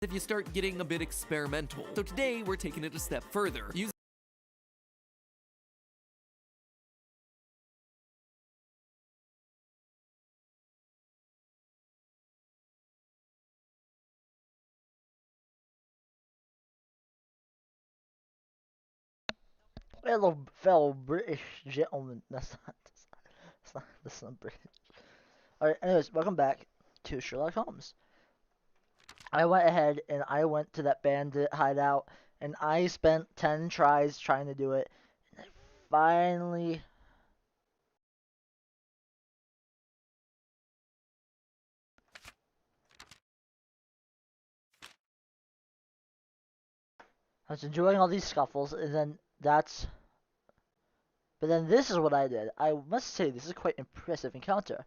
if you start getting a bit experimental. So today, we're taking it a step further. Hello, fellow British gentlemen. That's not British. Alright, anyways, welcome back to Sherlock Holmes. I went ahead and I went to that bandit hideout and I spent 10 tries trying to do it. And I finally. I was enjoying all these scuffles, and then that's. But then this is what I did. I must say, this is quite impressive encounter.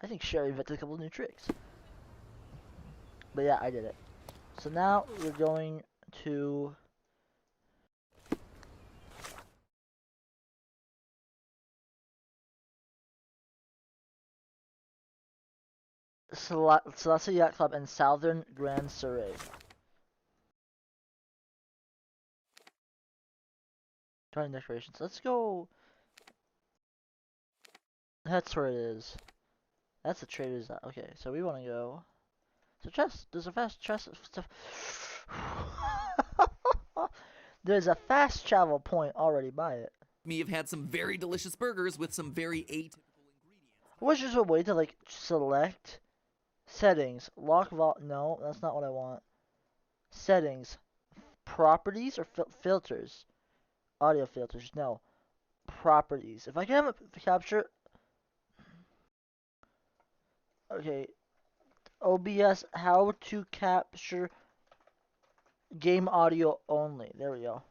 I think Sherry invented a couple new tricks. But yeah, I did it. So now we're going to. Selassie Yacht Club and Southern Grand Surrey. Trying decorations. Let's go. That's where it is. That's the trader's. Okay, so we want to go. So chest. There's a fast chest. There's a fast travel point already by it. Me have had some very delicious burgers with some very atypical ingredients. What's just a way to like select settings? Lock vault. No, that's not what I want. Settings. Properties or filters? Audio filters. No. Properties. If I can have a capture. Okay. OBS. How to capture game audio only. There we go.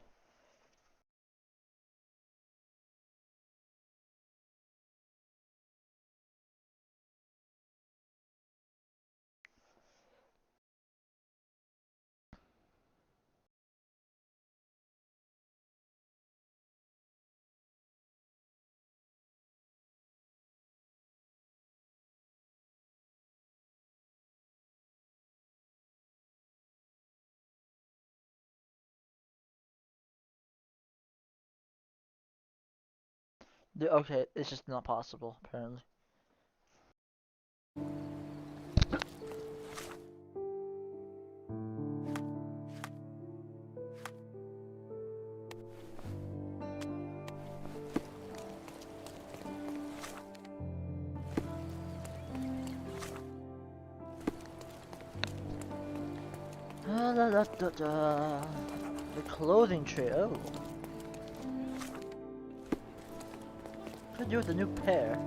Okay, it's just not possible, apparently. The clothing trade. Oh. What to do with the new pair?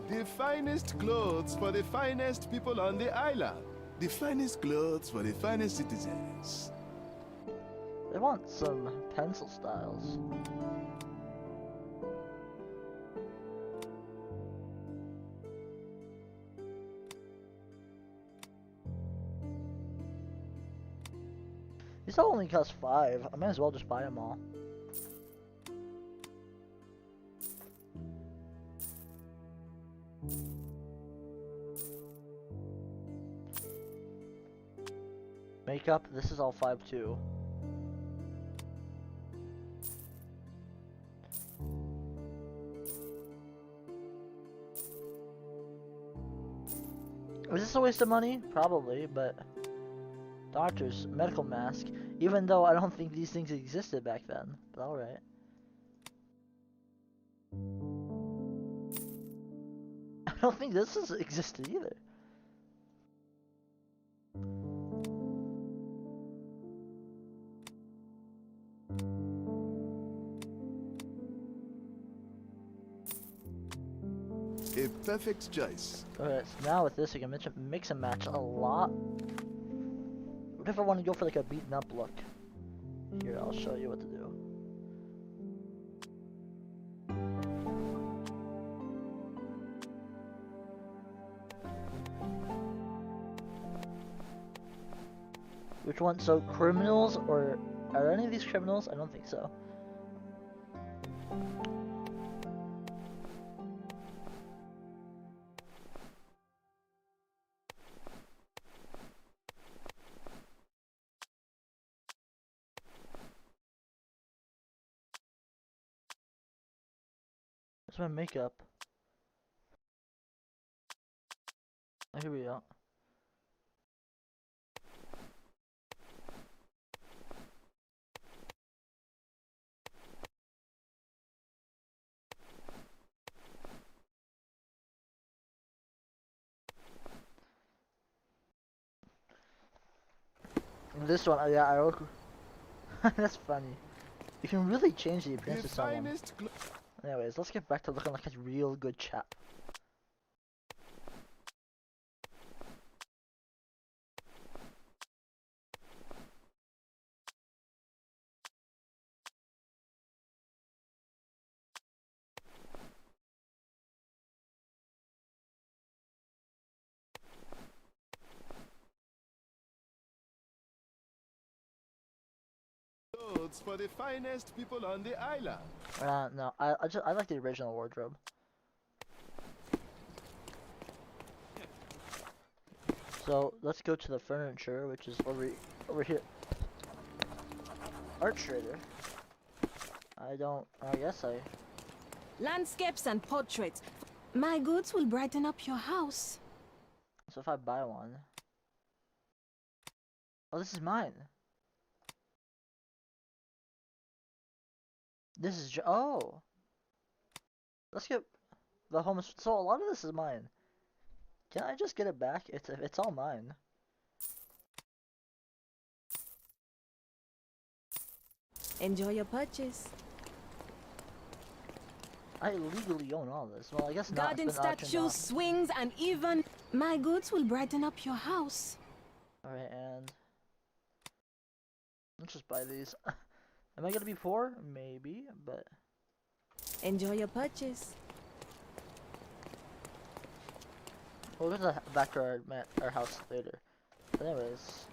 The finest clothes for the finest people on the island. The finest clothes for the finest citizens. They want some pencil styles. These all only cost 5. I might as well just buy them all. Makeup, this is all 5 too. Is this a waste of money? Probably, but doctor's medical mask, even though I don't think these things existed back then, but alright. I don't think this has existed either. A perfect choice. Alright, so now with this I can mix and match a lot. What if I want to go for like a beaten up look? Here, I'll show you what to do. Which one? So criminals, or are any of these criminals? I don't think so. Where's my makeup? Oh, here we go. This one, yeah, I look. That's funny. You can really change the appearance The of someone. finest Anyways, let's get back to looking like a real good chap. clothes for the finest people on the island. No, I like the original wardrobe. So let's go to the furniture, which is over here. Art trader. I guess I. Landscapes and portraits. My goods will brighten up your house. So if I buy one. Oh, this is mine. This is oh. Let's get the home. So a lot of this is mine. Can I just get it back? It's all mine. Enjoy your purchase. I legally own all this. Well, I guess not. Garden It's been auctioned statues, off. swings, and even my goods will brighten up your house. Alright, and let's just buy these. Am I gonna be poor? Maybe, but Enjoy your purchase. we'll get back to our house later. But anyways,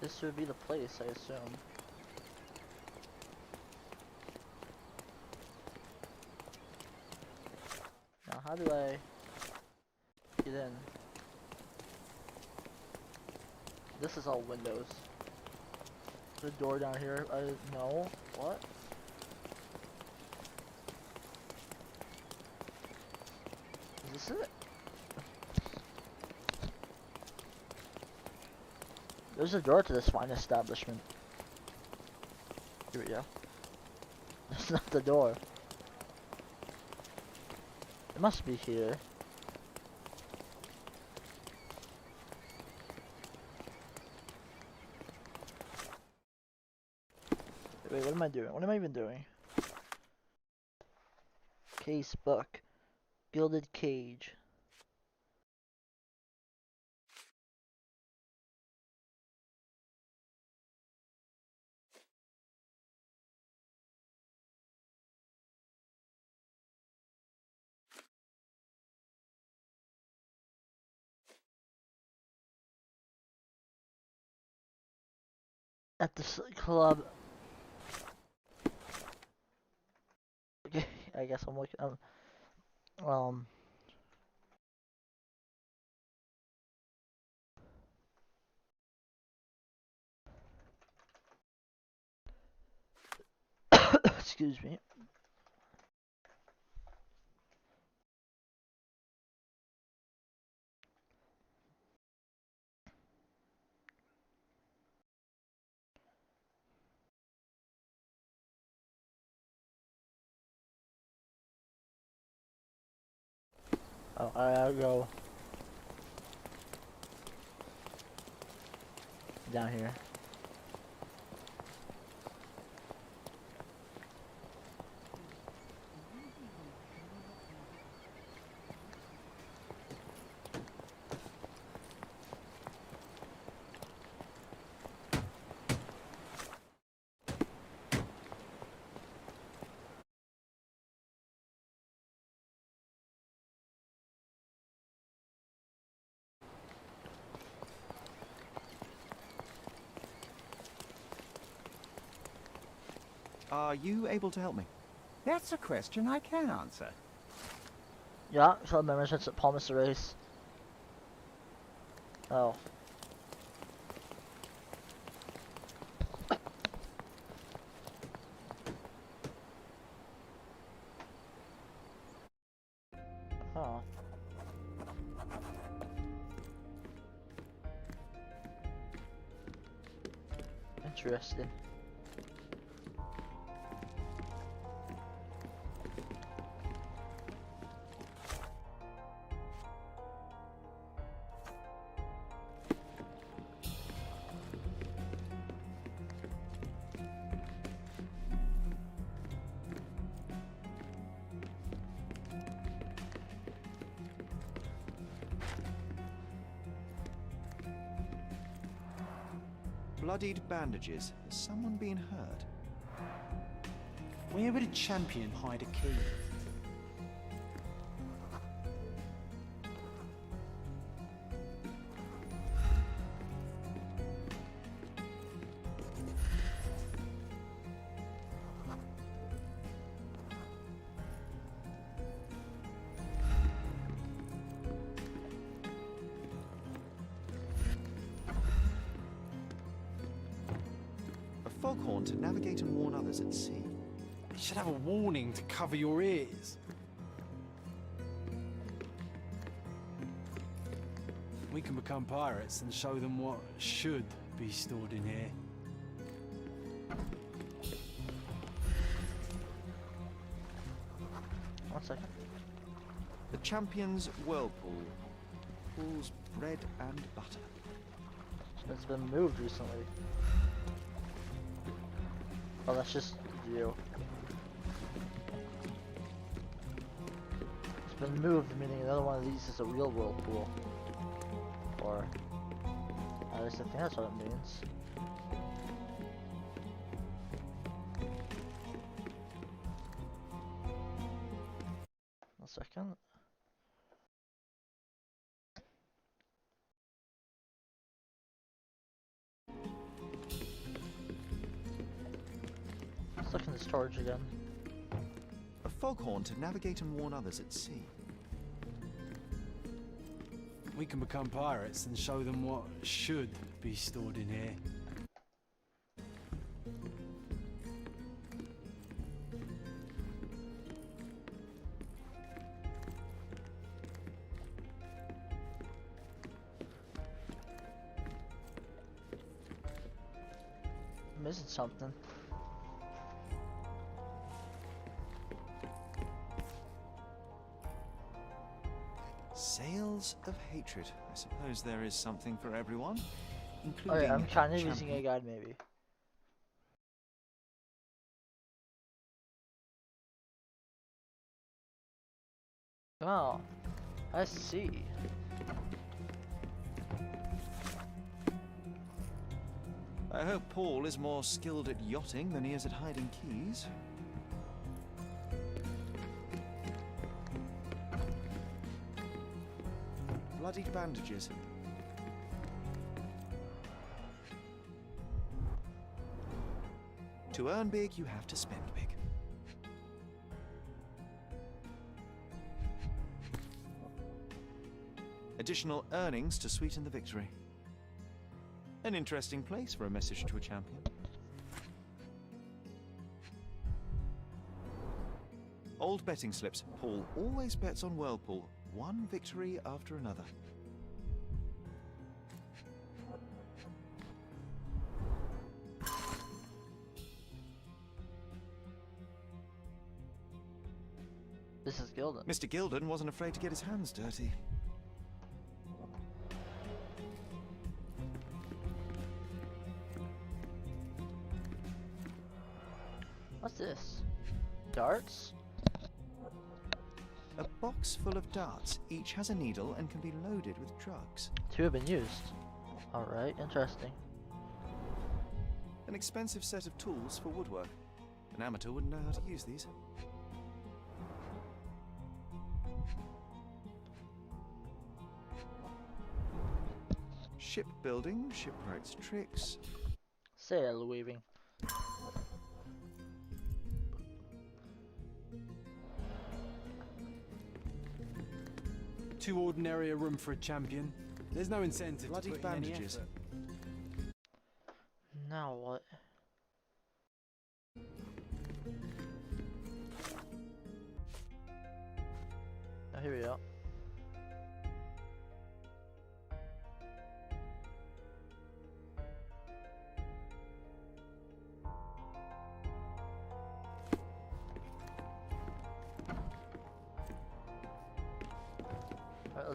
this would be the place, I assume. Now, how do I get in? This is all windows. The door down here. No. What? Is this it? There's a door to this fine establishment. Here we go. That's not the door. It must be here. Wait, what am I doing? What am I even doing? Case book. Gilded cage. At the club. Okay, I guess I'm looking. Excuse me. Oh, I'll go down here. Are you able to help me? That's a question I can answer. Yeah, club members at Palmas Race. Oh. Interesting. Bloodied bandages. Has someone been hurt? Where would a champion hide a key? Foghorn to navigate and warn others at sea. You should have a warning to cover your ears. We can become pirates and show them what should be stored in here. One second. The champion's whirlpool. Pool's bread and butter. It's been moved recently. Oh, that's just the view. It's been moved, meaning another one of these is a real whirlpool. Or, at least I think that's what it means. One second. Let's look in the storage again. A foghorn to navigate and warn others at sea. We can become pirates and show them what should be stored in here. I'm missing something. Sails of hatred. I suppose there is something for everyone, Oh including yeah, I'm kind of champion. using a guide maybe. Oh, I see. I hope Paul is more skilled at yachting than he is at hiding keys. Bloodied bandages. To earn big, you have to spend big. Additional earnings to sweeten the victory. An interesting place for a message to a champion. Old betting slips. Paul always bets on Whirlpool. One victory after another. This is Gildan. Mr. Gildan wasn't afraid to get his hands dirty. What's this? Darts? A box full of darts. Each has a needle and can be loaded with drugs. 2 have been used. Alright, interesting. An expensive set of tools for woodwork. An amateur wouldn't know how to use these. Shipbuilding, shipwright's tricks. Sail weaving. Too ordinary a room for a champion. There's no incentive Bloody to put in any bandages. effort. Now what? Oh, here we go.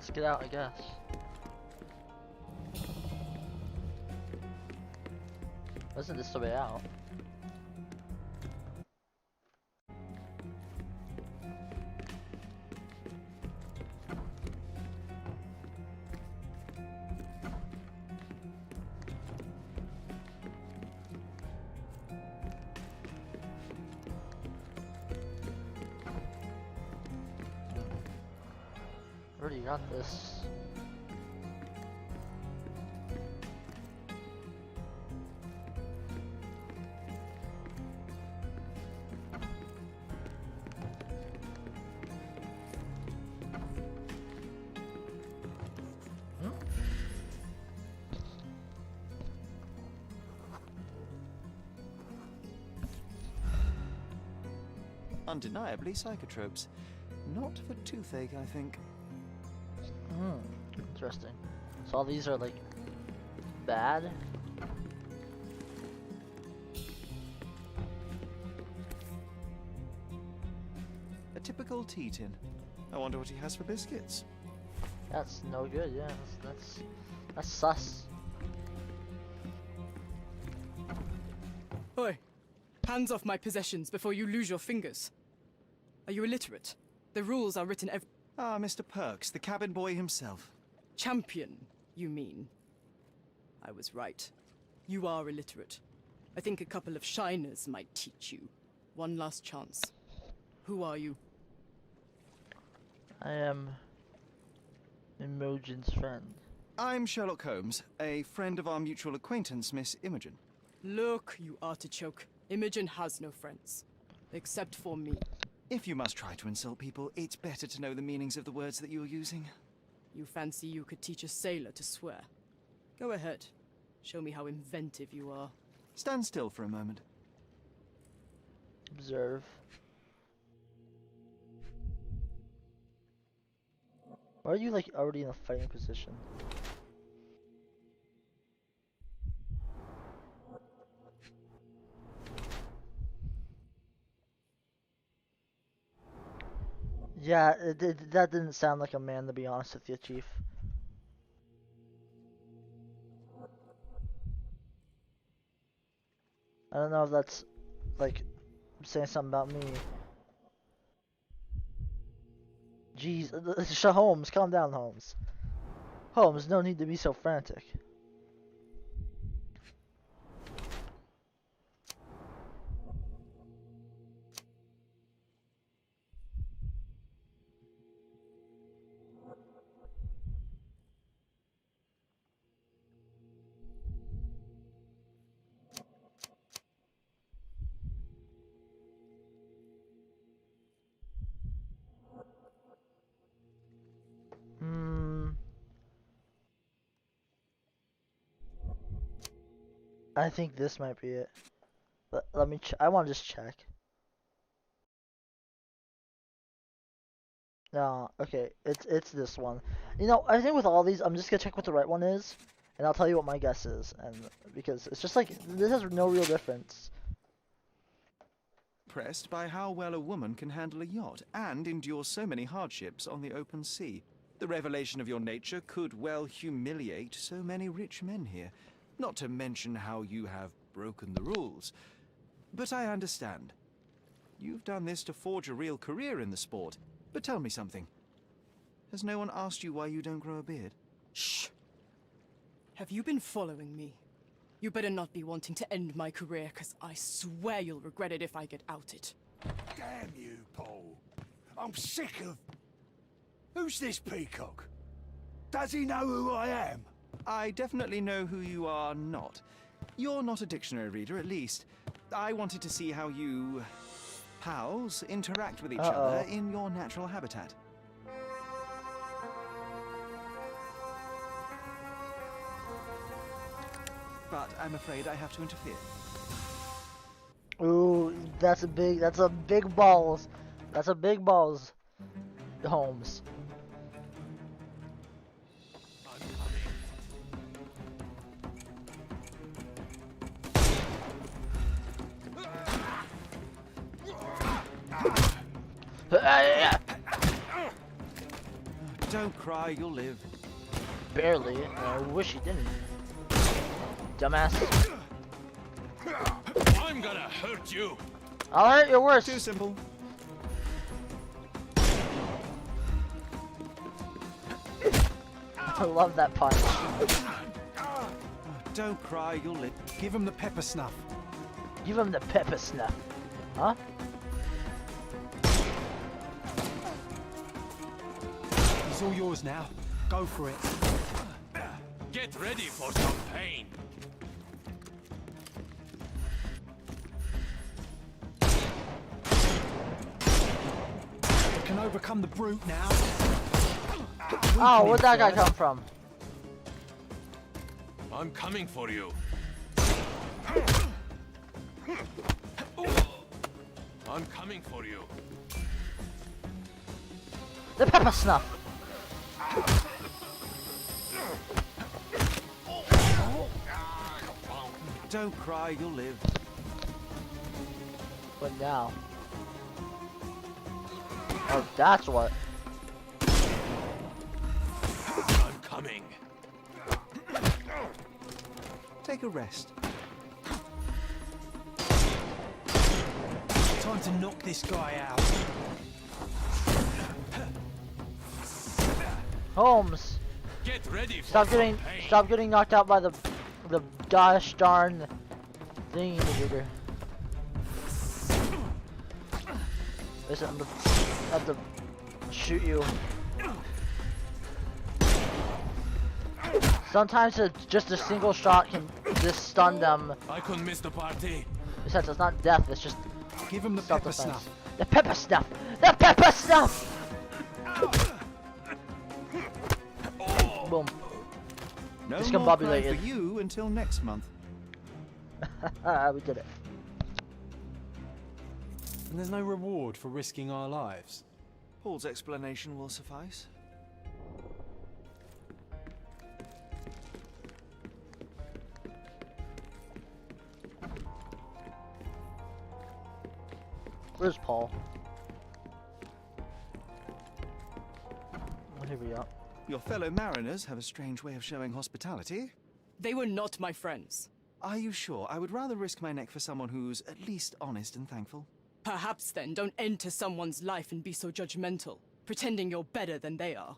let's get out, I guess. Wasn't this the way out? Already got this. Undeniably psychotropes. Not for toothache, I think. Interesting. So all these are like bad? A typical tea tin. I wonder what he has for biscuits. That's no good, yeah. That's sus. Oi! Hands off my possessions before you lose your fingers. Are you illiterate? The rules are written Ah, Mr. Perks, the cabin boy himself. Champion, you mean? I was right. You are illiterate. I think a couple of shiners might teach you. One last chance. Who are you? I am Imogen's friend. I'm Sherlock Holmes, a friend of our mutual acquaintance, Miss Imogen. Look, you artichoke. Imogen has no friends. Except for me. If you must try to insult people, it's better to know the meanings of the words that you're using. You fancy you could teach a sailor to swear? Go ahead. Show me how inventive you are. Stand still for a moment. Observe. Why are you like already in a fighting position? Yeah, that didn't sound like a man, to be honest with you, Chief. I don't know if that's like saying something about me. Jeez, Holmes, calm down, Holmes. Holmes, no need to be so frantic. I think this might be it. Let me I want to just check. No, okay, it's this one. You know, I think with all these, I'm just gonna check what the right one is, and I'll tell you what my guess is, and because it's just like this has no real difference. Impressed by how well a woman can handle a yacht and endure so many hardships on the open sea. The revelation of your nature could well humiliate so many rich men here. Not to mention how you have broken the rules. But I understand. You've done this to forge a real career in the sport. But tell me something. Has no one asked you why you don't grow a beard? Shh! Have you been following me? You better not be wanting to end my career, because I swear you'll regret it if I get outed. Damn you, Paul. I'm sick of... Who's this peacock? Does he know who I am? I definitely know who you are not. You're not a dictionary reader, at least. I wanted to see how you... pals interact with each other in your natural habitat. But I'm afraid I have to interfere. Ooh, that's a big balls. That's a big balls, Holmes. Don't cry, you'll live. Barely. I wish he didn't. Dumbass. I'm gonna hurt you. I'll hurt you worse. Too simple. I love that punch. Don't cry, you'll live. Give him the pepper snuff. Give him the pepper snuff. Huh? He's all yours now. Go for it. Get ready for some pain. You can overcome the brute now. Oh, where'd that guy come from? I'm coming for you. I'm coming for you. The pepper snuff. Don't cry, you'll live. What now? Oh, that's what. I'm coming. Take a rest. Time to knock this guy out. Holmes, Get ready for stop some pain. getting knocked out by the gosh darn thingy-majigger. Listen, I'm gonna have to shoot you. Sometimes just a single shot can just stun them. I couldn't miss the party. Besides, it's not death, it's just Give him the pepper self-defense. snuff. The pepper snuff! The pepper snuff! Boom. No more Discombobulated. crying for you until next month. We did it. And there's no reward for risking our lives. Paul's explanation will suffice. Where's Paul? Oh, here we are. Your fellow mariners have a strange way of showing hospitality. They were not my friends. Are you sure? I would rather risk my neck for someone who's at least honest and thankful. Perhaps then don't enter someone's life and be so judgmental, pretending you're better than they are.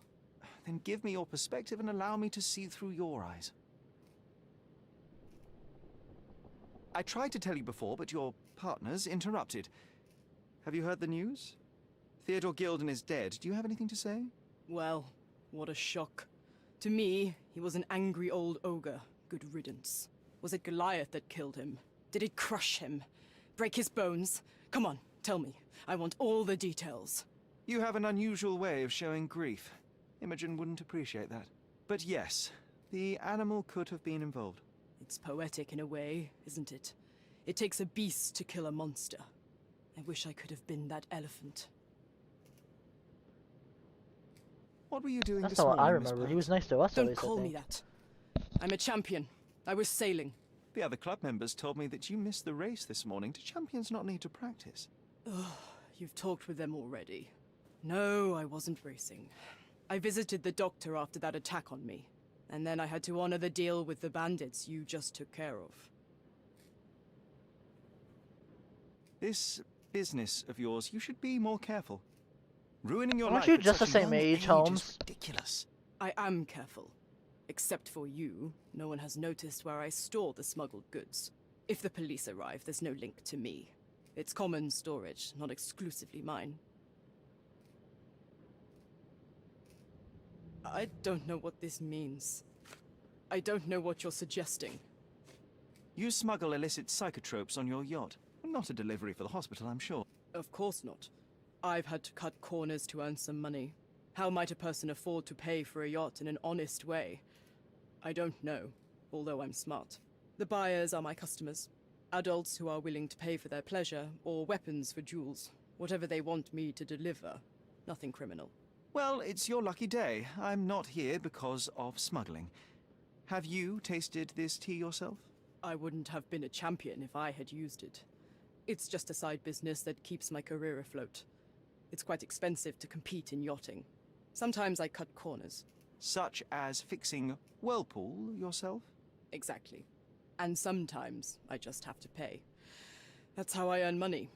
Then give me your perspective and allow me to see through your eyes. I tried to tell you before, but your partners interrupted. Have you heard the news? Theodore Gilden is dead. Do you have anything to say? Well, what a shock. To me, he was an angry old ogre. Good riddance. Was it Goliath that killed him? Did it crush him? Break his bones? Come on, tell me. I want all the details. You have an unusual way of showing grief. Imogen wouldn't appreciate that. But yes, the animal could have been involved. It's poetic in a way, isn't it? It takes a beast to kill a monster. I wish I could have been that elephant. What were you doing That's this not morning, what I Miss remember. He Parks? was nice to us, at Don't least, I call me think. that. I'm a champion. I was sailing. The other club members told me that you missed the race this morning. Do champions not need to practice? Ugh, you've talked with them already. No, I wasn't racing. I visited the doctor after that attack on me. And then I had to honor the deal with the bandits you just took care of. This business of yours, you should be more careful. Ruining your Aren't life you at just such the a same young age, is Holmes? ridiculous. I am careful. Except for you, no one has noticed where I store the smuggled goods. If the police arrive, there's no link to me. It's common storage, not exclusively mine. I don't know what this means. I don't know what you're suggesting. You smuggle illicit psychotropes on your yacht. Not a delivery for the hospital, I'm sure. Of course not. I've had to cut corners to earn some money. How might a person afford to pay for a yacht in an honest way? I don't know, although I'm smart. The buyers are my customers. Adults who are willing to pay for their pleasure, or weapons for jewels. Whatever they want me to deliver. Nothing criminal. Well, it's your lucky day. I'm not here because of smuggling. Have you tasted this tea yourself? I wouldn't have been a champion if I had used it. It's just a side business that keeps my career afloat. It's quite expensive to compete in yachting. Sometimes I cut corners. Such as fixing Whirlpool yourself? Exactly. And sometimes I just have to pay. That's how I earn money.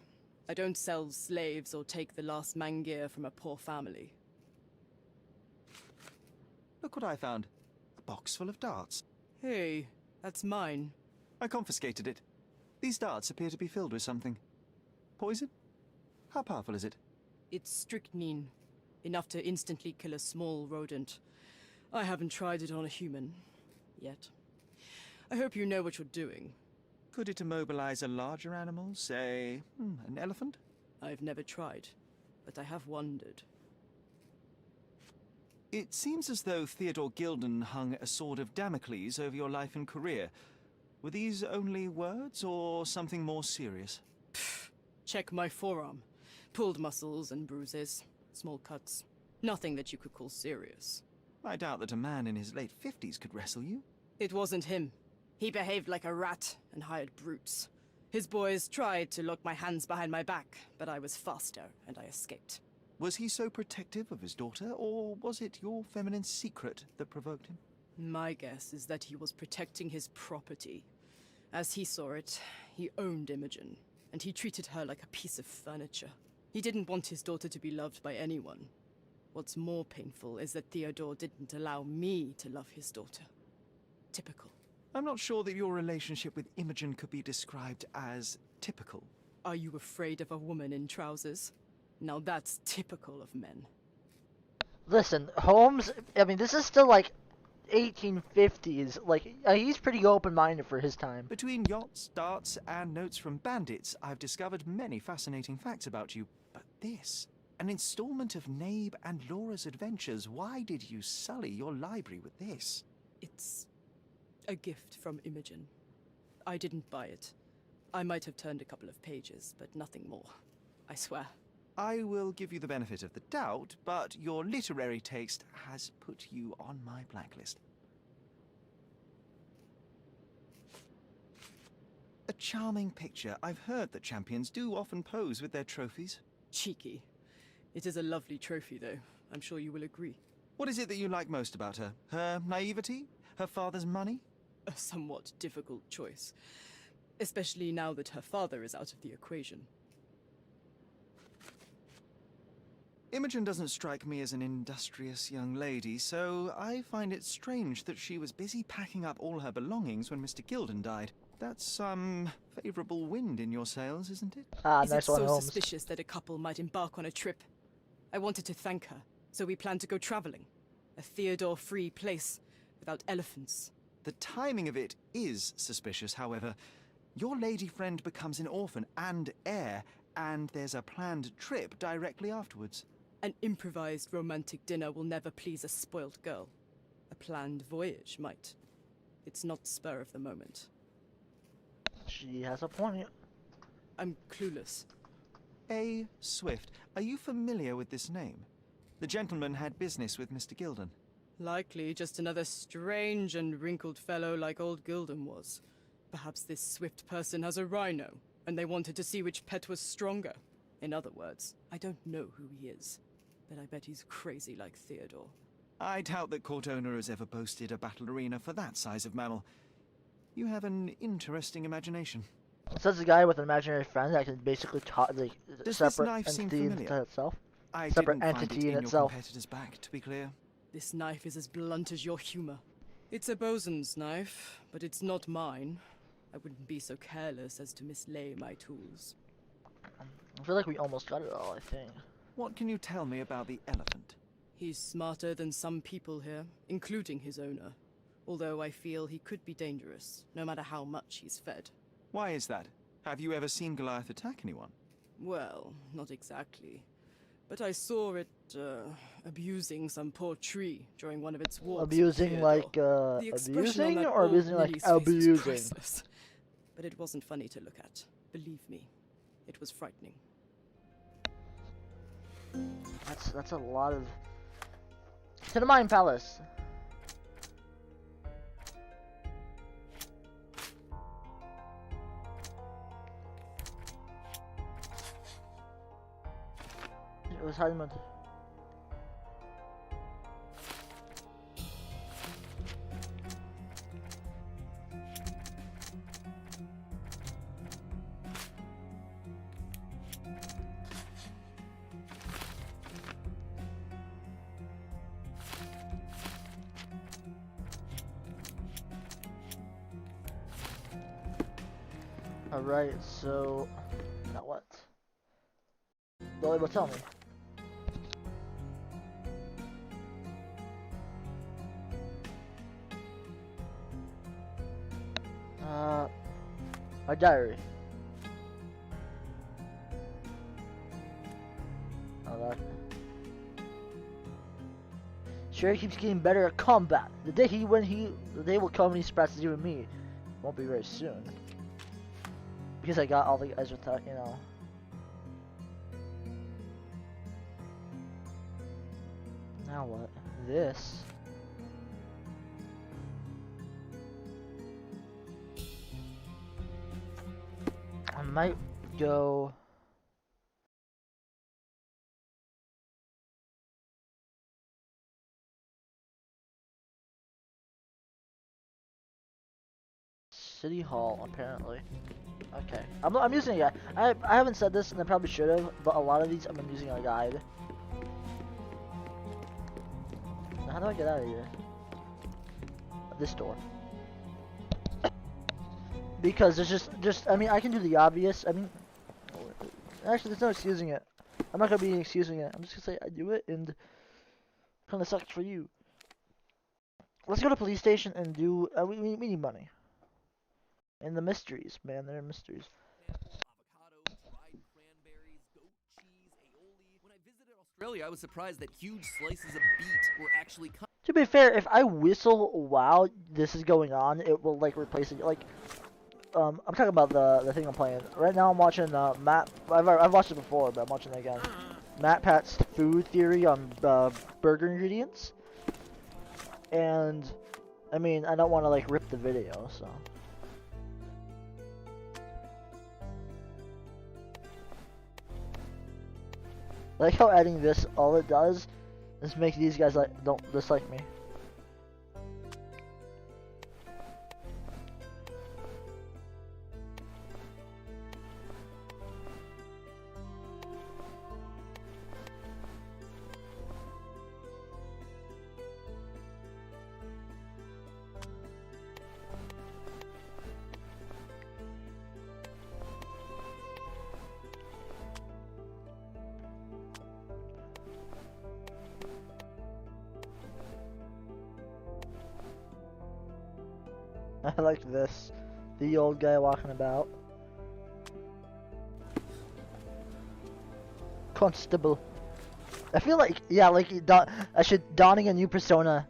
I don't sell slaves or take the last mangear from a poor family. Look what I found. A box full of darts. Hey, that's mine. I confiscated it. These darts appear to be filled with something. Poison? How powerful is it? It's strychnine. Enough to instantly kill a small rodent. I haven't tried it on a human. Yet. I hope you know what you're doing. Could it immobilize a larger animal, say, an elephant? I've never tried, but I have wondered. It seems as though Theodore Gilden hung a sword of Damocles over your life and career. Were these only words, or something more serious? Check my forearm. Pulled muscles and bruises. Small cuts. Nothing that you could call serious. I doubt that a man in his late 50s could wrestle you. It wasn't him. He behaved like a rat and hired brutes. His boys tried to lock my hands behind my back, but I was faster and I escaped. Was he so protective of his daughter, or was it your feminine secret that provoked him? My guess is that he was protecting his property. As he saw it, he owned Imogen, and he treated her like a piece of furniture. He didn't want his daughter to be loved by anyone. What's more painful is that Theodore didn't allow me to love his daughter. Typical. I'm not sure that your relationship with Imogen could be described as typical. Are you afraid of a woman in trousers? Now that's typical of men. Listen, Holmes, I mean, this is still like 1850s. Like, he's pretty open-minded for his time. Between yachts, darts, and notes from bandits, I've discovered many fascinating facts about you. But this, an installment of Nabe and Laura's adventures. Why did you sully your library with this? It's a gift from Imogen. I didn't buy it. I might have turned a couple of pages, but nothing more. I swear. I will give you the benefit of the doubt, but your literary taste has put you on my blacklist. A charming picture. I've heard that champions do often pose with their trophies. Cheeky. It is a lovely trophy, though. I'm sure you will agree. What is it that you like most about her? Her naivety? Her father's money? A somewhat difficult choice. Especially now that her father is out of the equation. Imogen doesn't strike me as an industrious young lady, so I find it strange that she was busy packing up all her belongings when Mr. Gilden died. That's some favorable wind in your sails, isn't it? Is it so suspicious that a couple might embark on a trip? I wanted to thank her, so we planned to go traveling. A Theodore-free place, without elephants. The timing of it is suspicious, however. Your lady friend becomes an orphan and heir, and there's a planned trip directly afterwards. An improvised romantic dinner will never please a spoilt girl. A planned voyage might. It's not spur of the moment. She has a point. I'm clueless. A. Swift. Are you familiar with this name? The gentleman had business with Mr. Gilden. Likely just another strange and wrinkled fellow like old Gilden was. Perhaps this Swift person has a rhino, and they wanted to see which pet was stronger. In other words, I don't know who he is, but I bet he's crazy like Theodore. I doubt that court owner has ever boasted a battle arena for that size of mammal. You have an interesting imagination. Says a guy with an imaginary friend that can basically Does separate this knife seem entity familiar? into itself. I Separate didn't find entity it in in itself. your competitor's back, to be clear. This knife is as blunt as your humor. It's a bosun's knife, but it's not mine. I wouldn't be so careless as to mislay my tools. I feel like we almost got it all, I think. What can you tell me about the elephant? He's smarter than some people here, including his owner. Although I feel he could be dangerous, no matter how much he's fed. Why is that? Have you ever seen Goliath attack anyone? Well, not exactly. But I saw it, abusing some poor tree during one of its walks. Abusing like, The expression on abusing? that Or old abusing like Lily's face was abusing? priceless. But it wasn't funny to look at. Believe me, it was frightening. That's a lot of... To the Mine Palace! It was hiding. Alright, so now what? Billy will tell me. My diary. Oh, that. Sherry keeps getting better at combat. The day will come when he surpasses you and me. Won't be very soon. Because I got all the guys with that, you know. Now what? This. I might go. City Hall, apparently. Okay. I'm using a guide. I haven't said this, and I probably should have, but a lot of these I'm using a guide. Now, how do I get out of here? This door. Because there's just I mean, I can do the obvious. I mean, actually, there's no excusing it. I'm not gonna be excusing it. I'm just gonna say I do it, and kind of sucks for you. Let's go to police station and do. We need money. And the mysteries, man, they're mysteries. Avocado, dried cranberries, goat cheese, aioli. When I visited Australia, I was surprised that huge slices of beet were actually cut. To be fair, if I whistle while this is going on, it will like replace it. Like, I'm talking about the thing I'm playing right now. I'm watching Matt. I've watched it before, but I'm watching it again. Matt Pat's food theory on burger ingredients, and I mean, I don't want to like rip the video, so. Like how adding this, all it does is make these guys like don't dislike me. I like this. The old guy walking about. Constable. I feel like, yeah, like I should donning a new persona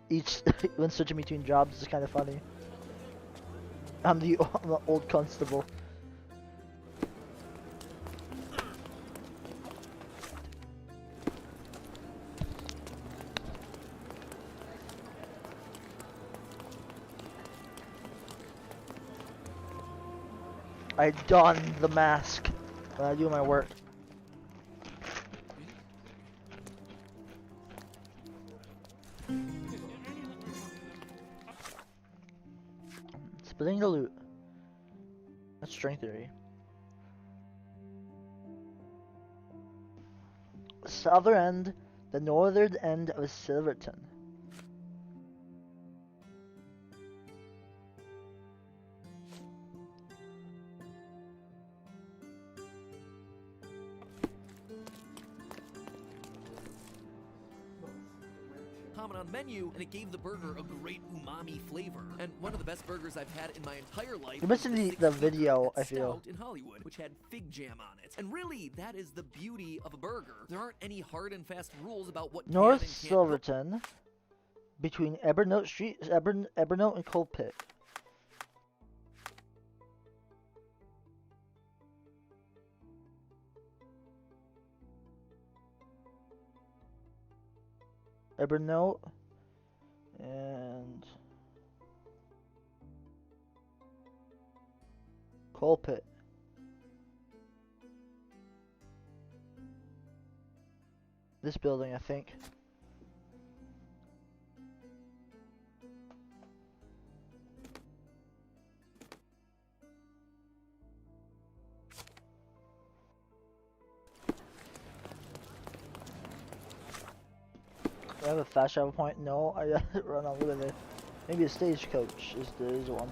each when switching between jobs is kind of funny. I'm the old constable. I don the mask when I do my work. Splitting the loot. That's strength theory. Southern end, the northern end of Silverton. On menu, and it gave the burger a great umami flavor. And one of the best burgers I've had in my entire life. You're missing the video, I feel. In Hollywood, which had fig jam on it. And really, that is the beauty of a burger. There aren't any hard and fast rules about what North can and can't Silverton, between Evernote Street, Evernote and Cold Pit. Evernote and Coal Pit. This building, I think. I have a fast travel point. No, I gotta run on with it. Maybe a stagecoach is one.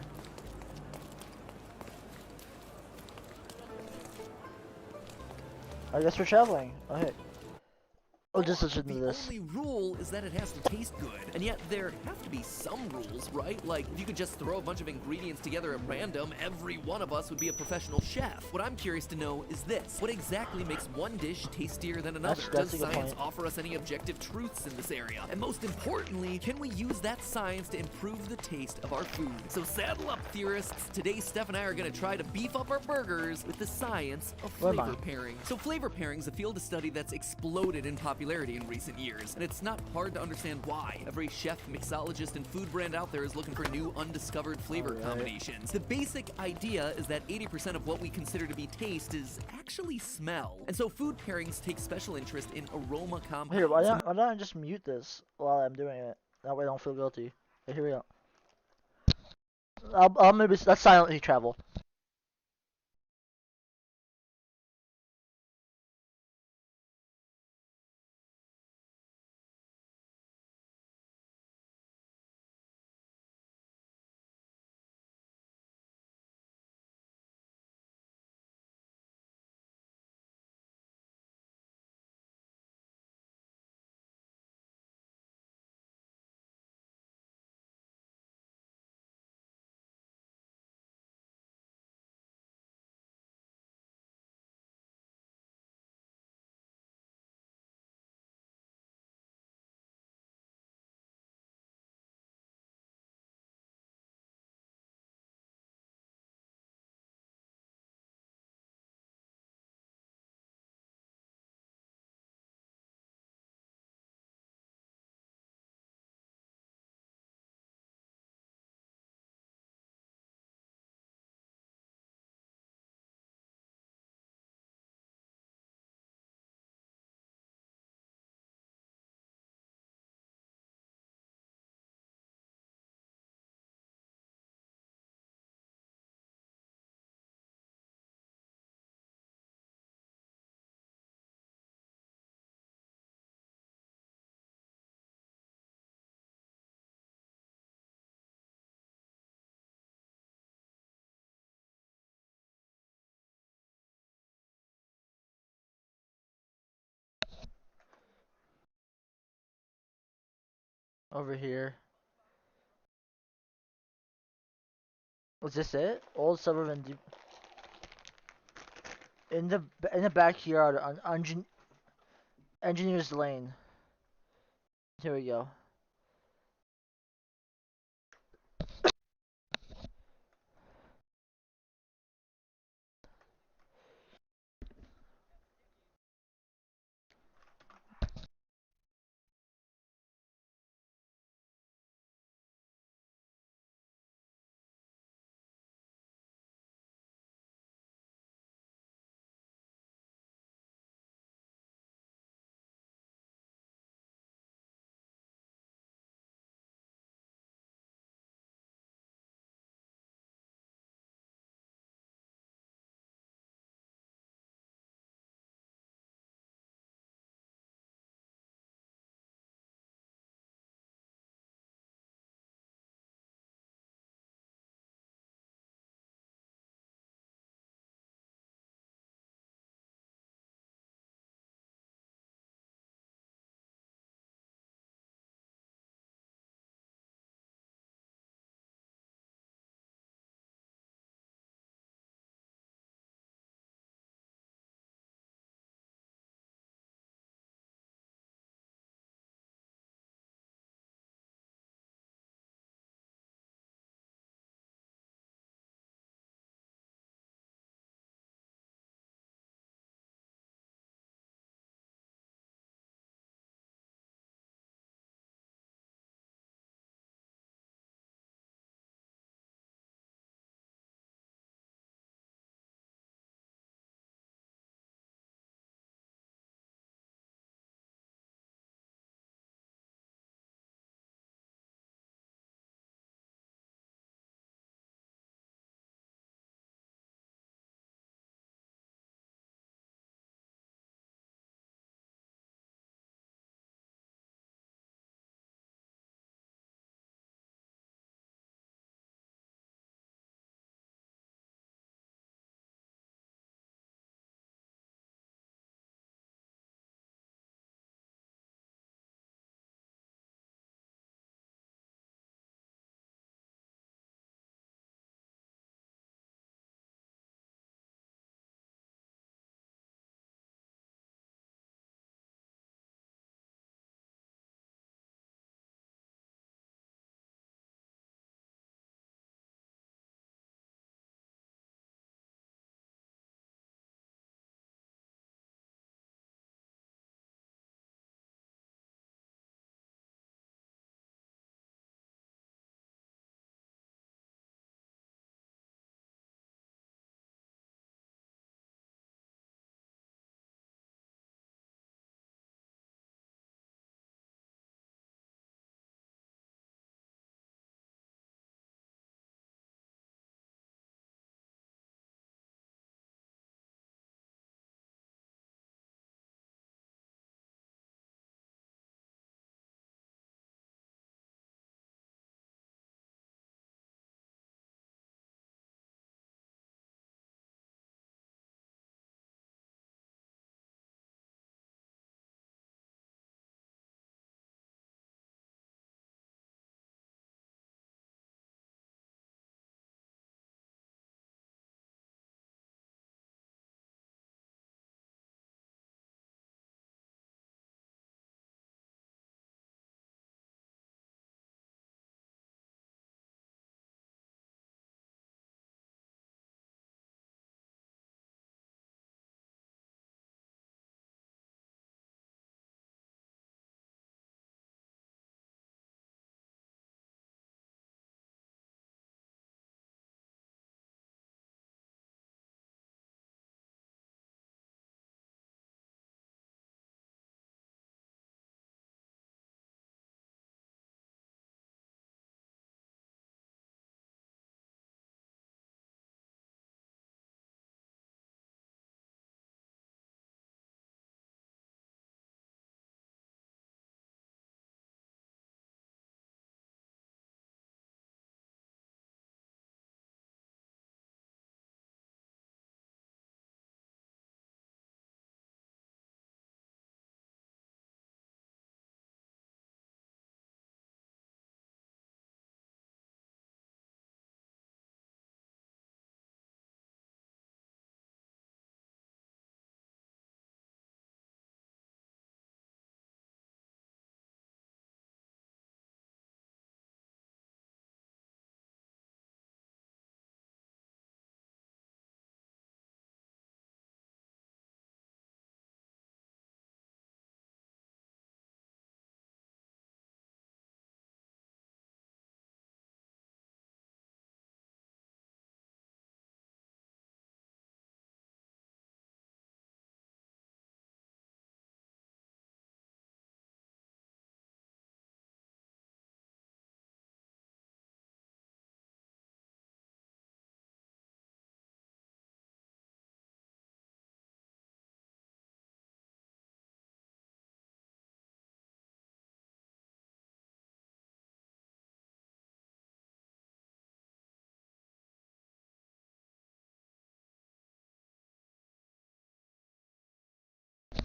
I guess we're traveling. Okay. Oh, just listen to The this. only rule is that it has to taste good, and yet there have to be some rules, right? Like, if you could just throw a bunch of ingredients together at random, every one of us would be a professional chef. What I'm curious to know is this. What exactly makes one dish tastier than another? That's Does a good science point. offer us any objective truths in this area? And most importantly, can we use that science to improve the taste of our food? So saddle up, theorists. Today, Steph and I are going to try to beef up our burgers with the science of Where am flavor I? pairing. So flavor pairing is a field of study that's exploded in popularity in recent years, and it's not hard to understand why. Every chef, mixologist, and food brand out there is looking for new, undiscovered flavor combinations. The basic idea is that 80% of what we consider to be taste is actually smell. And so food pairings take special interest in aroma compounds. Here, why don't I just mute this while I'm doing it? That way I don't feel guilty. Okay, here we go. I'll maybe let's silently travel. Over here. Was this it? Old suburban deep in the backyard on Engineer's Lane. Here we go.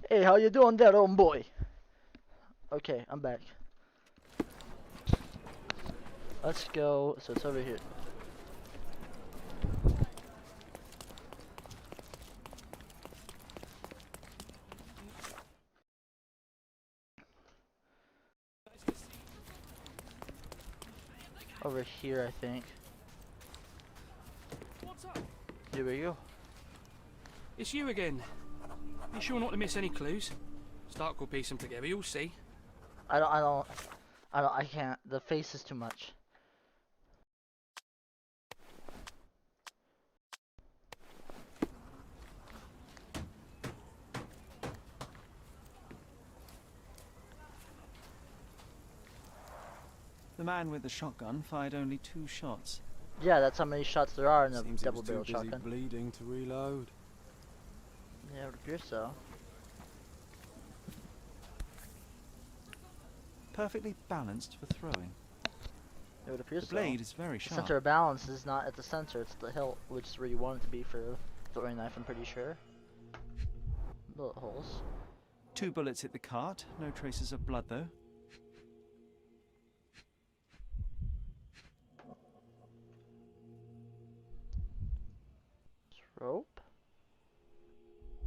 Hey, how you doing there, old boy? Okay, I'm back. Let's go. So it's over here. Over here, I think. What's up? Here we go. It's you again. You sure not to miss any clues? Stark will piece them together, you'll see. I can't. The face is too much. The man with the shotgun fired only 2 shots. Yeah, that's how many shots there are in a Seems he double was barrel too busy shotgun. bleeding to reload. Yeah, it would appear so. Perfectly balanced for throwing. It would appear The so. blade is very The sharp. center of balance is not at the center, it's the hilt, which is where you want it to be for a throwing knife, I'm pretty sure. Bullet holes. 2 bullets hit the cart. No traces of blood, though. Rope?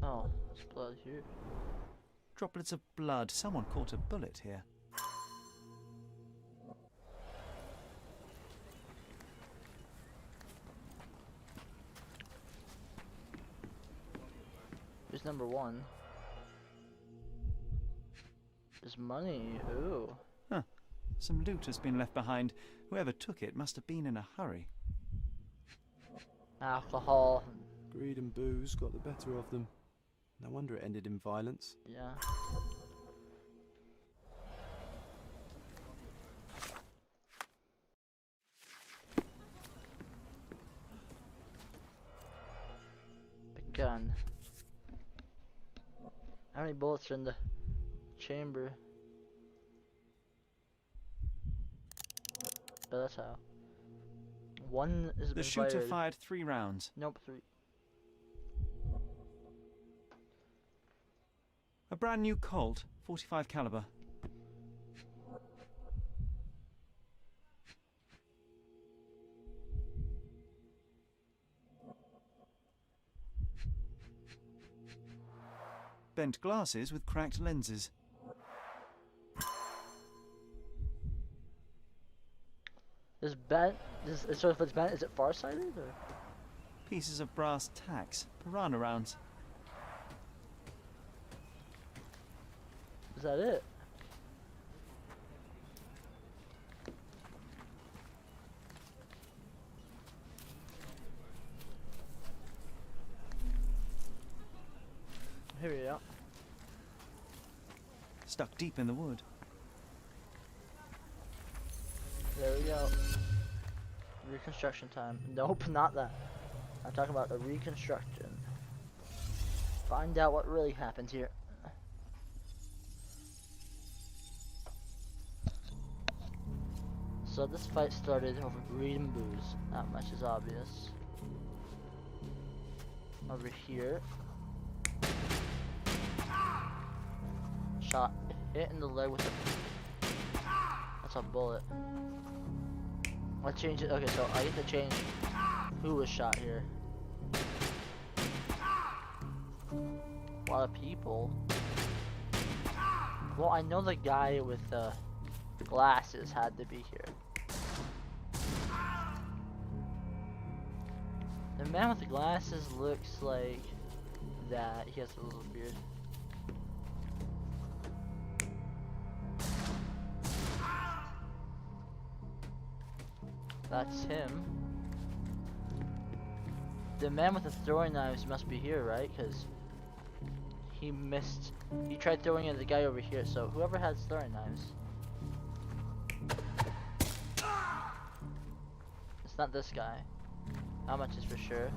Oh, there's blood here. Droplets of blood. Someone caught a bullet here. Here's number 1. There's money. Ooh. Huh. Some loot has been left behind. Whoever took it must have been in a hurry. Alcohol. Greed and booze got the better of them. No wonder it ended in violence. Yeah. The gun. How many bullets are in the chamber? But that's how. One is The shooter fired 3 rounds. Nope, 3. A brand new Colt, 45 caliber. Bent glasses with cracked lenses. This bent. This sort of it's bent. Is it far-sighted or? Pieces of brass tacks. Piranha rounds. Is that it? Here we go. Stuck deep in the wood. There we go. Reconstruction time. Nope, not that. I'm talking about the reconstruction. Find out what really happened here. So this fight started over greed and booze. Not much is obvious. Over here. Shot hit in the leg with a... That's a bullet. I'll change it. Okay, so I get to change who was shot here. A lot of people. Well, I know the guy with the glasses had to be here. The man with the glasses looks like that. He has a little beard. That's him. The man with the throwing knives must be here, right? Because he missed. He tried throwing at the guy over here. So whoever has throwing knives. It's not this guy. How much is for sure?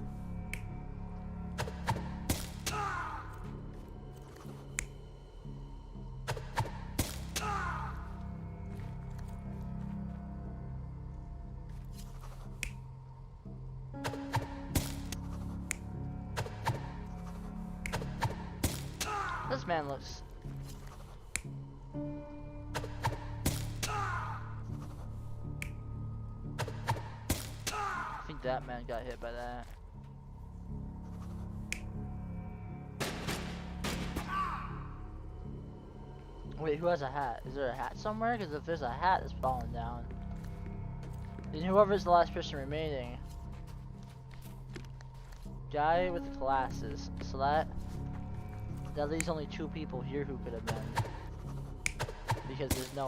This This man looks. I think that man got hit by that. Wait, who has a hat? Is there a hat somewhere? Because if there's a hat that's falling down, then whoever's the last person remaining. Guy with the glasses. So that leaves only 2 people here who could have been. Because there's no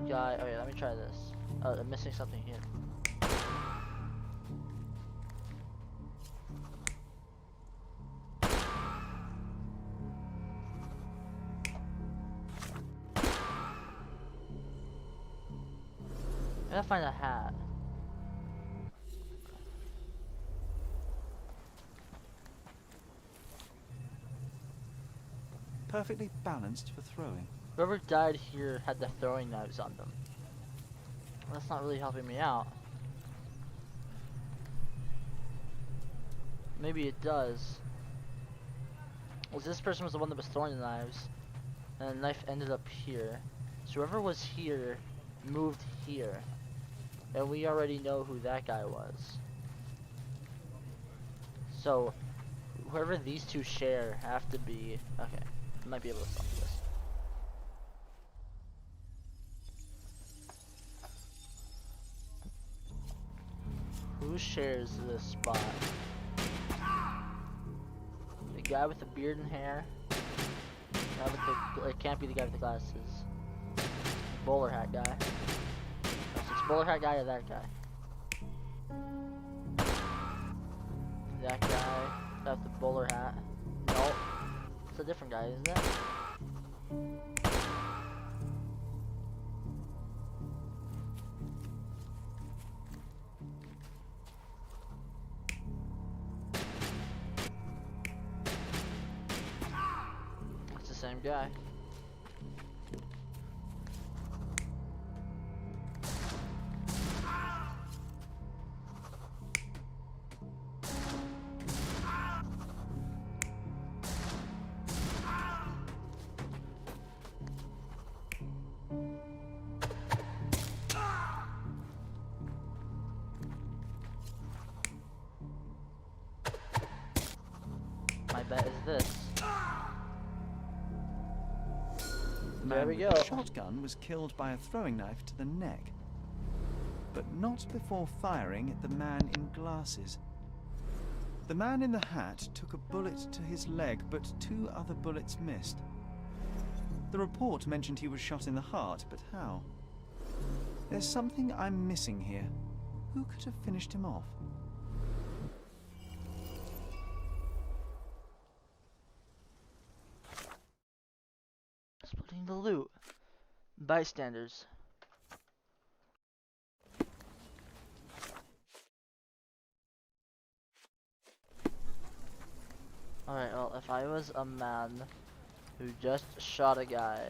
guy. Okay, let me try this. Oh, I'm missing something here. I gotta find a hat. Perfectly balanced for throwing. Whoever died here had the throwing knives on them. That's not really helping me out. Maybe it does. Well, this person was the one that was throwing the knives, and the knife ended up here. So whoever was here moved here, and we already know who that guy was. So whoever these 2 share have to be okay. I might be able to stop this. Who shares this spot? The guy with the beard and hair. The guy with the, it can't be the guy with the glasses. Bowler hat guy. It's bowler hat guy or that guy. That guy with the bowler hat. Nope. It's a different guy, isn't it? It's the same guy. My bet is this. There we go. The shotgun was killed by a throwing knife to the neck, but not before firing at the man in glasses. The man in the hat took a bullet to his leg, but 2 other bullets missed. The report mentioned he was shot in the heart, but how? There's something I'm missing here. Who could have finished him off? Splitting the loot. Bystanders. Alright, well, if I was a man who just shot a guy,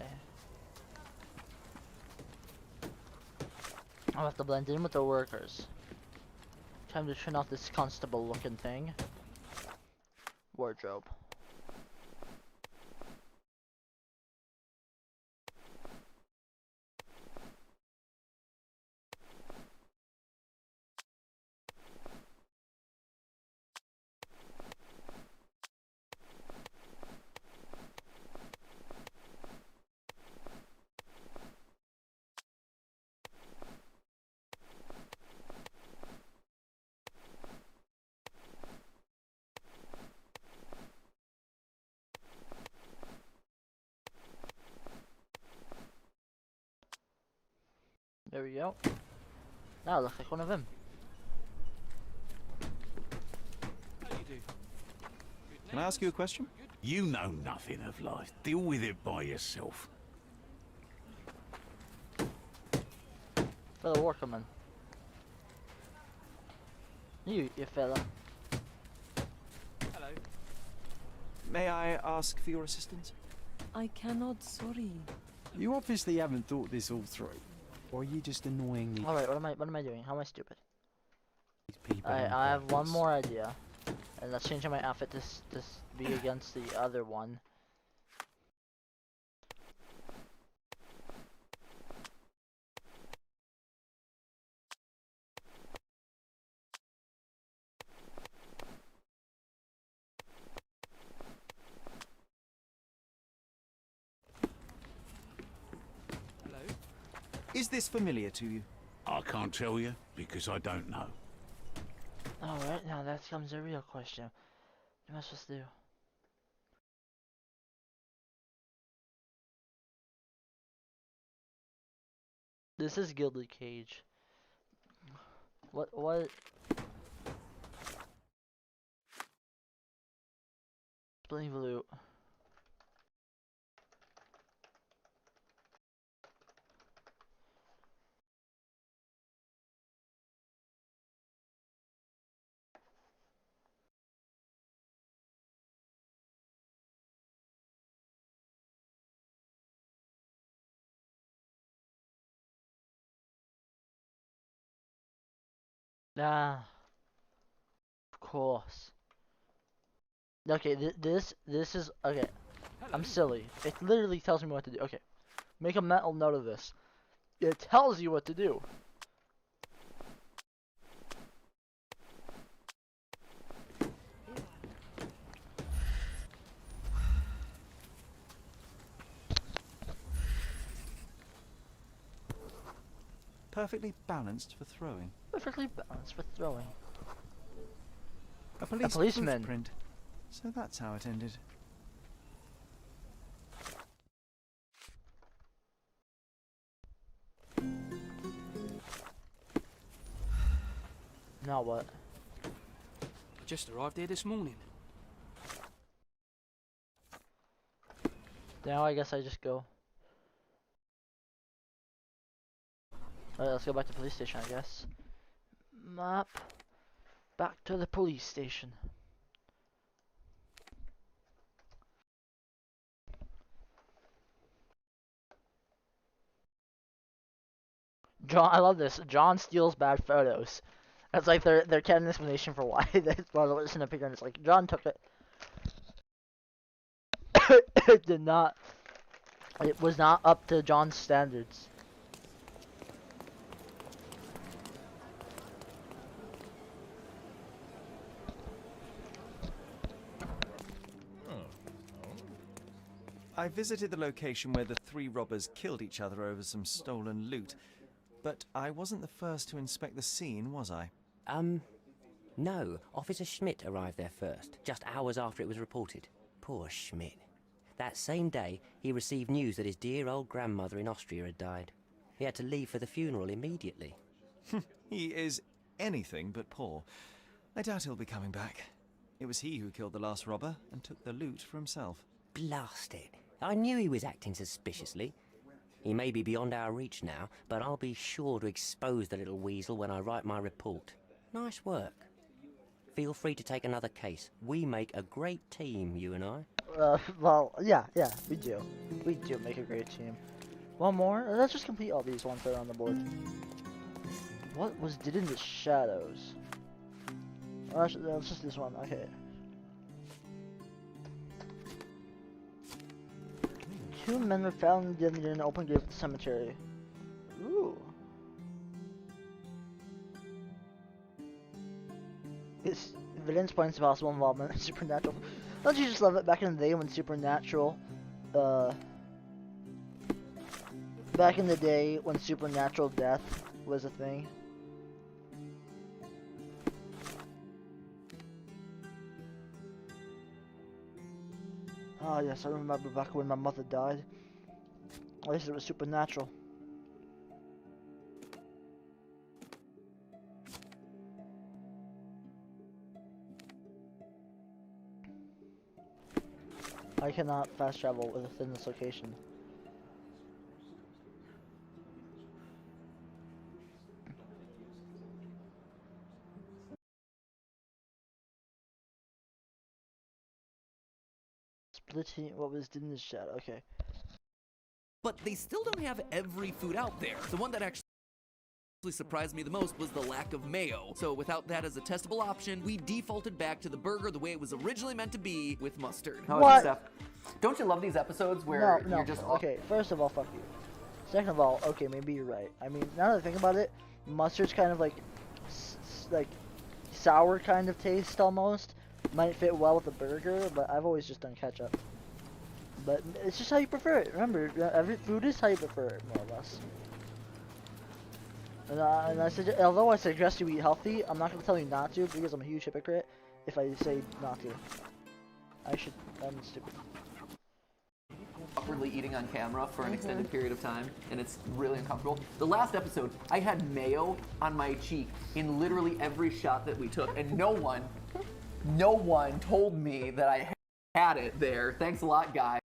I'll have to blend in with the workers. Time to turn off this constable looking thing. Wardrobe. There we go. Now it looks like one of them. How do you do? Can I ask you a question? You know nothing of life. Deal with it by yourself. Fellow workman. You fella. Hello. May I ask for your assistance? I cannot, sorry. You obviously haven't thought this all through. Or are you just annoyingly Alright, what am I doing? How am I stupid? people? Alright, on I have one purpose? more idea. And let's change my outfit to be against the other one. Is this familiar to you? I can't tell you because I don't know. Alright, now that comes the real question. What am I supposed to do? This is Gilded Cage. What? Splitting the loot. Ah, of course. Okay, this is okay. I'm silly. It literally tells me what to do. Okay, make a mental note of this. It tells you what to do. Perfectly balanced for throwing. Perfectly balanced for throwing. A policeman. Footprint. So that's how it ended. Now what? I just arrived here this morning. Now I guess I just go. Alright, let's go back to the police station, I guess. Map. Back to the police station. John, I love this. John steals bad photos. That's like their canon explanation for why this bottle is in a picture, and it's like John took it. It did not. It was not up to John's standards. I visited the location where the three robbers killed each other over some stolen loot. But I wasn't the first to inspect the scene, was I? No. Officer Schmidt arrived there first, just hours after it was reported. Poor Schmidt. That same day, he received news that his dear old grandmother in Austria had died. He had to leave for the funeral immediately. He is anything but poor. I doubt he'll be coming back. It was he who killed the last robber and took the loot for himself. Blast it. I knew he was acting suspiciously. He may be beyond our reach now, but I'll be sure to expose the little weasel when I write my report. Nice work. Feel free to take another case. We make a great team, you and I. Well, yeah, we do. We do make a great team. One more? Let's just complete all these ones that are on the board. What was did in the shadows? Oh, that's just this one, okay. Two men were found dead in an open grave at the cemetery. Ooh. This evidence points to possible involvement in supernatural. Don't you just love it? Back in the day when supernatural, back in the day when supernatural death was a thing. Oh yes, I remember back when my mother died. At least it was supernatural. I cannot fast travel within this location. Splitting what was in the shadow, okay. But they still don't have every food out there. The one that actually surprised me the most was the lack of mayo. So without that as a testable option, we defaulted back to the burger the way it was originally meant to be, with mustard. What? Steph, don't you love these episodes where No, you're just okay, first of all, fuck you. Second of all, okay, maybe you're right. I mean, now that I think about it, mustard's kind of like sour kind of taste almost. Might fit well with a burger, but I've always just done ketchup. But it's just how you prefer it. Remember, every food is how you prefer it, more or less. And although I suggest you eat healthy, I'm not gonna tell you not to because I'm a huge hypocrite if I say not to. I'm stupid. Awkwardly eating on camera for an extended period of time, and it's really uncomfortable. The last episode, I had mayo on my cheek in literally every shot that we took, and no one told me that I had it there. Thanks a lot, guys.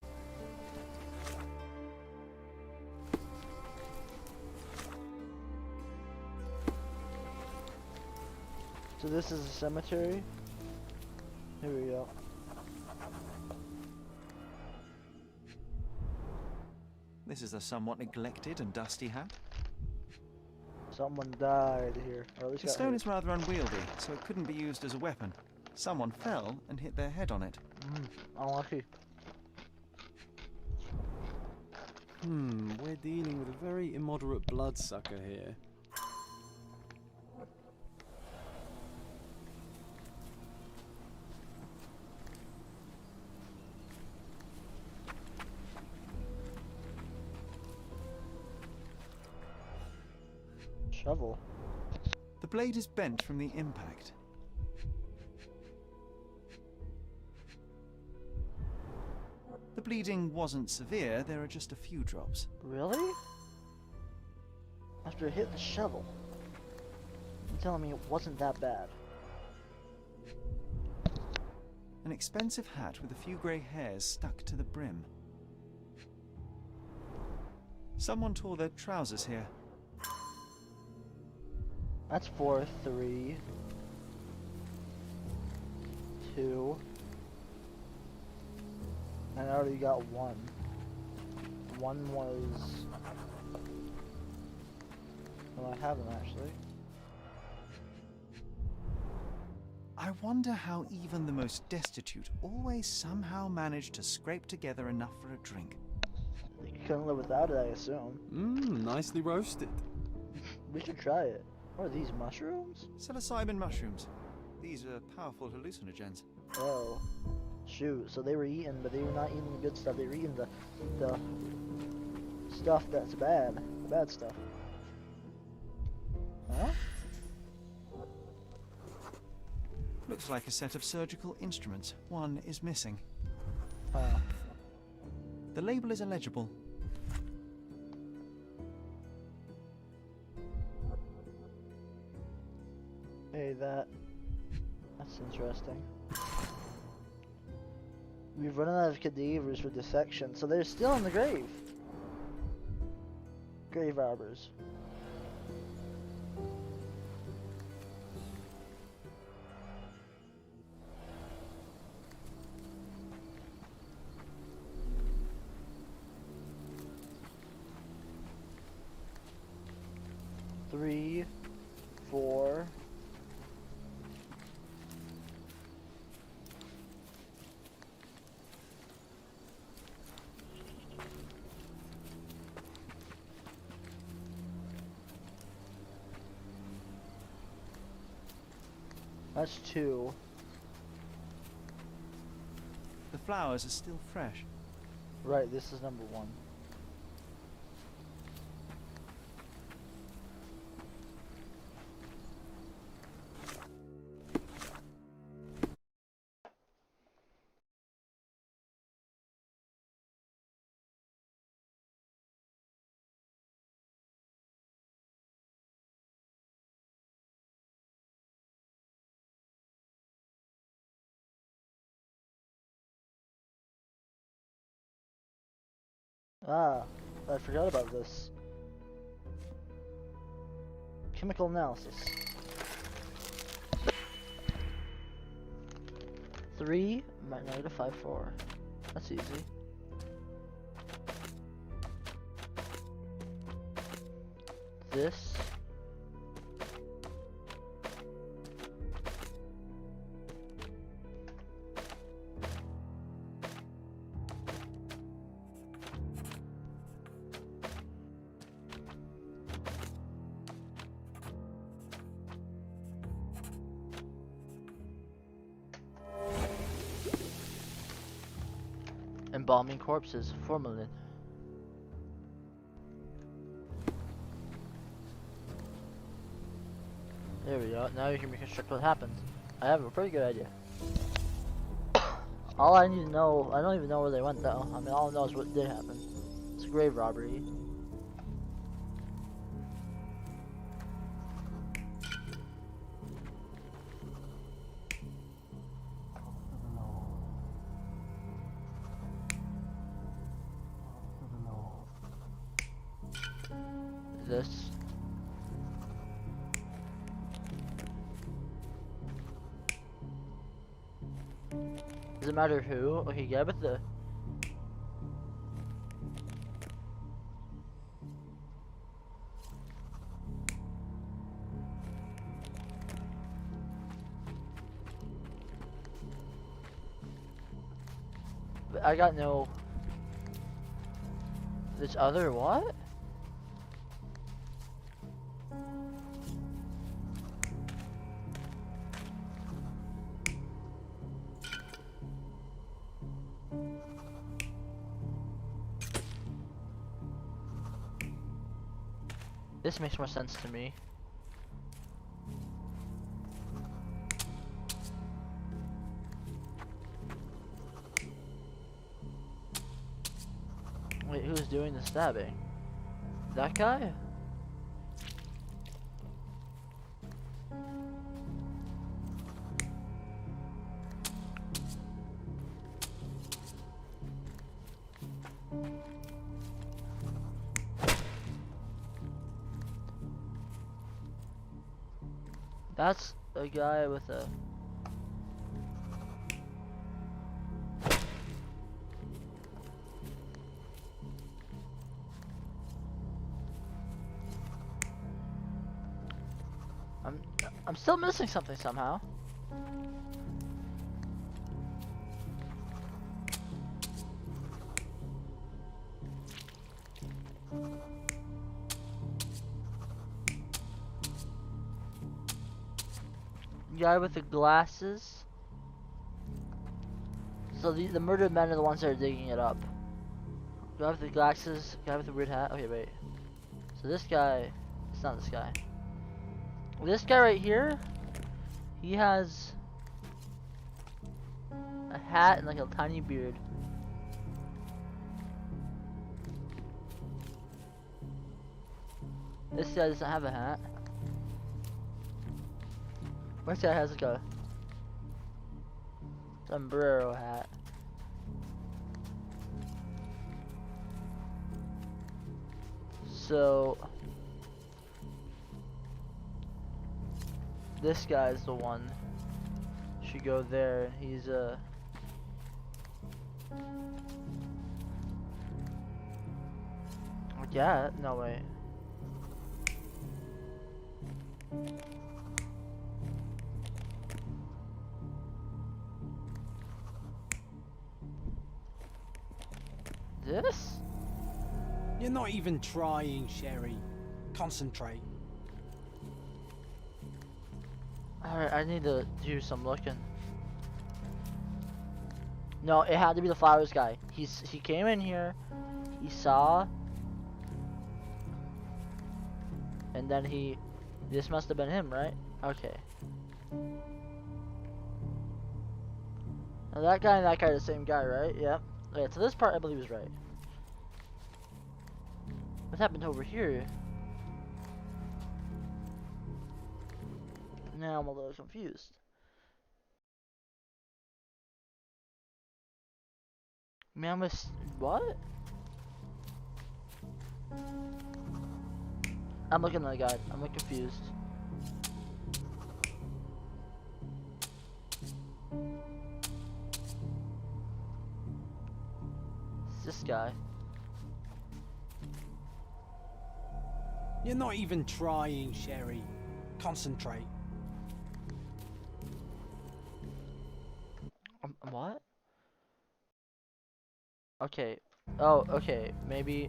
So this is a cemetery. Here we go. This is a somewhat neglected and dusty hat. Someone died here, or at least The got stone hurt. is rather unwieldy, so it couldn't be used as a weapon. Someone fell and hit their head on it. Unlucky. We're dealing with a very immoderate bloodsucker here. Shovel. The blade is bent from the impact. The bleeding wasn't severe, there are just a few drops. Really? After it hit the shovel? You're telling me it wasn't that bad? An expensive hat with a few grey hairs stuck to the brim. Someone tore their trousers here. That's 4, 3, 2, and I already got 1. 1 was... Well, I haven't actually. I wonder how even the most destitute always somehow manage to scrape together enough for a drink. You couldn't live without it, I assume. Nicely roasted. We should try it. What are these, mushrooms? Psilocybin mushrooms. These are powerful hallucinogens. Oh. Shoot, so they were eating, but they were not eating the good stuff. They were eating the stuff that's bad. The bad stuff. Huh? Looks like a set of surgical instruments. One is missing. Huh. The label is illegible. Hey, that's interesting. We've run out of cadavers for dissection, so they're still in the grave. Grave robbers. Three, 4. That's 2. The flowers are still fresh. Right, this is number 1. Ah, I forgot about this. Chemical analysis. 3 - -5, 4. That's easy. This. Embalming corpses, formalin. There we go. Now you can reconstruct what happened. I have a pretty good idea. All I need to know, I don't even know where they went though. I mean, all I know is what did happen. It's a grave robbery. This. Does it matter who? Okay, get with the. But I got no. This other what? This makes more sense to me. Wait, who's doing the stabbing? That guy? That's a guy with a. I'm still missing something somehow. Guy with the glasses. So the murdered men are the ones that are digging it up. Guy with the glasses, guy with the weird hat. Okay, wait. So this guy, it's not this guy. This guy right here, he has a hat and like a tiny beard. This guy doesn't have a hat. This guy has like a sombrero hat. So this guy's the one. Should go there. He's yeah, no way. This? You're not even trying, Sherry. Concentrate. Alright, I need to do some looking. No, it had to be the flowers guy. He came in here, he saw, and then this must have been him, right? Okay. Now that guy and that guy are the same guy, right? Yep. Okay, so this part I believe is right. What happened over here? Now I'm a little confused. Man, what? I'm looking at the guide. I'm confused. It's this guy. You're not even trying, Sherry. Concentrate. What? Okay. Oh, okay. Maybe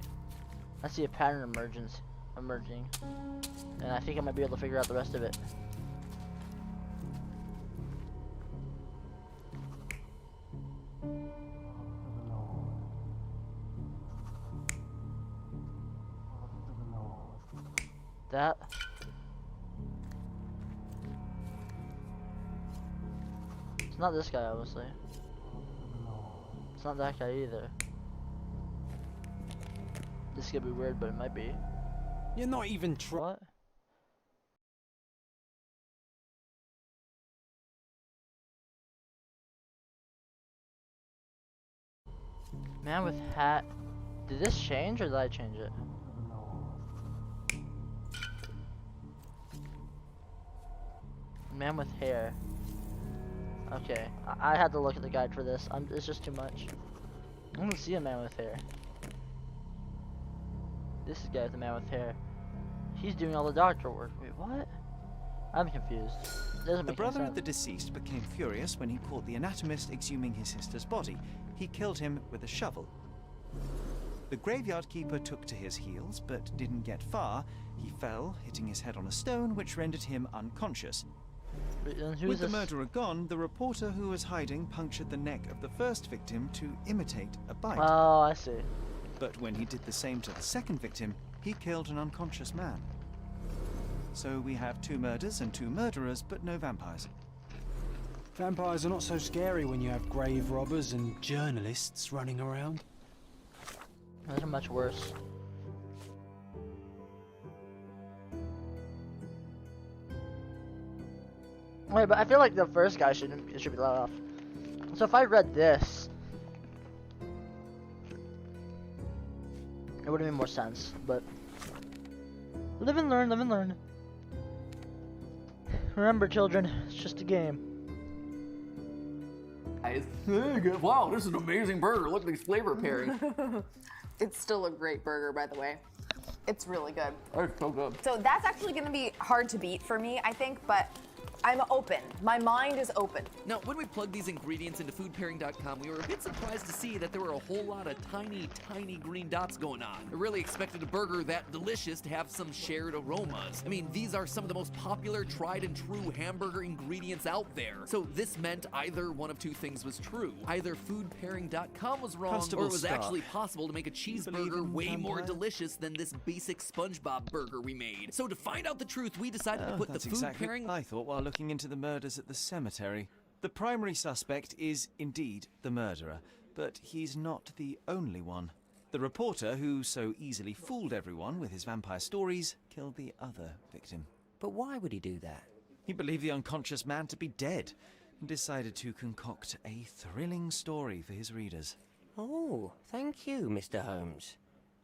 I see a pattern emerging, and I think I might be able to figure out the rest of it. That. not this guy, obviously. It's not that guy either. This could be weird, but it might be. You're not even trying. What? Man with hat. Did this change or did I change it? Man with hair. Okay, I had to look at the guide for this. It's just too much. I don't see a man with hair. This is the guy with the man with hair. He's doing all the doctor work. Wait, what? I'm confused. Doesn't The make brother any of the sense. deceased became furious when he caught the anatomist exhuming his sister's body. He killed him with a shovel. The graveyard keeper took to his heels, but didn't get far. He fell, hitting his head on a stone, which rendered him unconscious. Wait, and who's With the this? murderer gone, the reporter who was hiding punctured the neck of the first victim to imitate a bite. Oh, I see. But when he did the same to the second victim, he killed an unconscious man. So we have 2 murders and 2 murderers, but no vampires. Vampires are not so scary when you have grave robbers and journalists running around. Those are much worse. Wait, but I feel like the first guy should be let off. So if I read this, it would have made more sense. But live and learn, live and learn. Remember, children, it's just a game. Guys, wow, this is an amazing burger. Look at these flavor pairings. It's still a great burger, by the way. It's really good. It's so good. So that's actually going to be hard to beat for me, I think, but I'm open. My mind is open. Now, when we plugged these ingredients into foodpairing.com, we were a bit surprised to see that there were a whole lot of tiny, tiny green dots going on. I really expected a burger that delicious to have some shared aromas. I mean, these are some of the most popular, tried and true hamburger ingredients out there. So this meant either one of 2 things was true. Either foodpairing.com was wrong, Constable or it was Stark. actually possible to make a believe cheeseburger in way more vampire? delicious than this basic SpongeBob burger we made. So to find out the truth, we decided to put the That's food exactly pairing... what I thought while looking into the murders at the cemetery. The primary suspect is indeed the murderer, but he's not the only one. The reporter, who so easily fooled everyone with his vampire stories, killed the other victim. But why would he do that? He believed the unconscious man to be dead and decided to concoct a thrilling story for his readers. Oh, thank you, Mr. Holmes.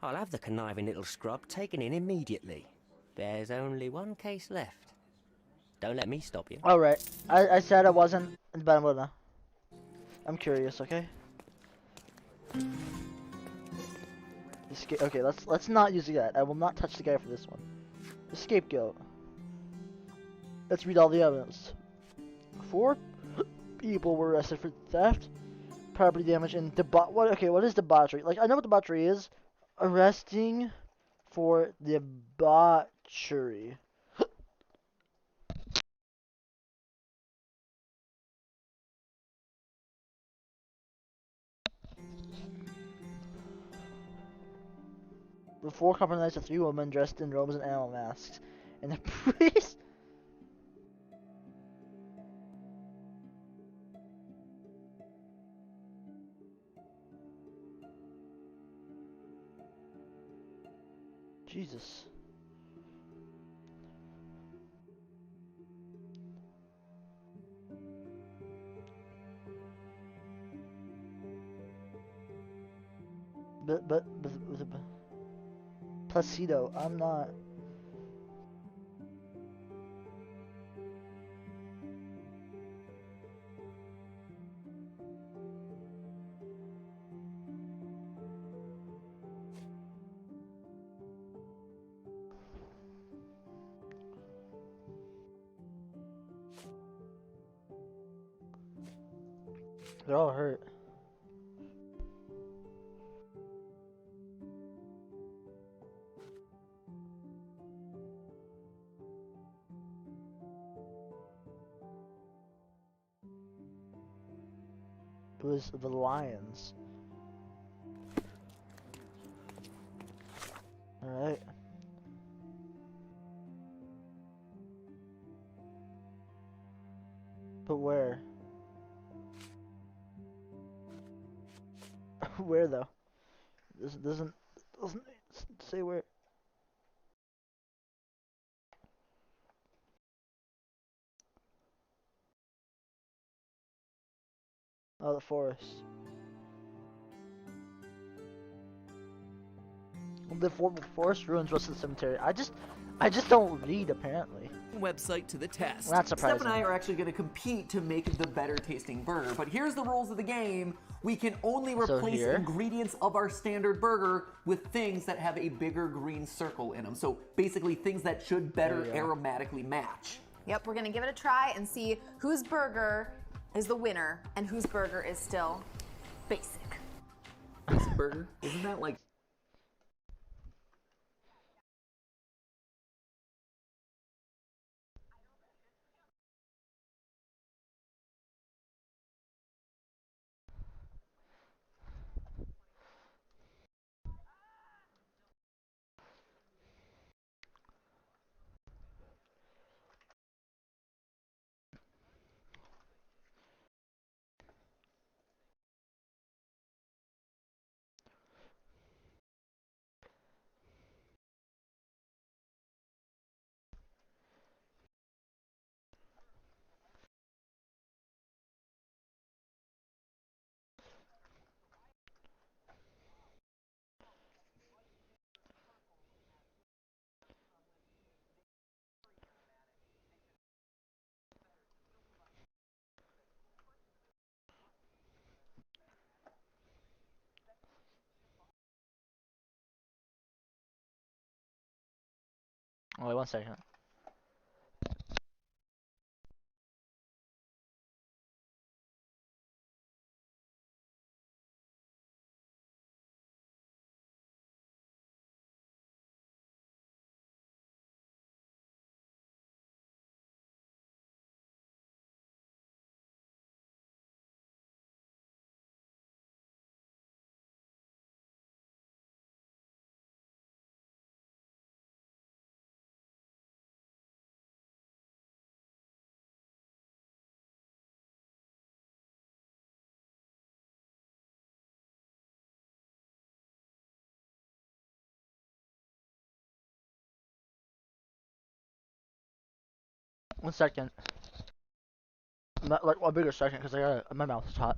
I'll have the conniving little scrub taken in immediately. There's only one case left. Don't let me stop you. Alright, I said I wasn't, but I'm gonna. I'm curious, okay? Okay, let's not use the guy. I will not touch the guy for this one. The scapegoat. Let's read all the evidence. 4 people were arrested for theft, property damage, and what is debauchery? Like, I know what debauchery is. Arresting for debauchery. The 4 comprised of 3 women dressed in robes and animal masks, and the priest. Jesus. But Placido, I'm not. They're all hurt. It was the lions. Alright. But where? Where though? This doesn't say where. Oh, the forest. The forest ruins west of the cemetery. I just don't read apparently. Website to the test. Not Steph surprising. and I are actually going to compete to make the better tasting burger, but here's the rules of the game. We can only replace here? ingredients of our standard burger with things that have a bigger green circle in them. So basically things that should better aromatically match. Yep, we're gonna give it a try and see whose burger is the winner and whose burger is still basic. Basic burger? Isn't that like... Oh, wait 1 second. One second. Like a bigger second, because my mouth is hot.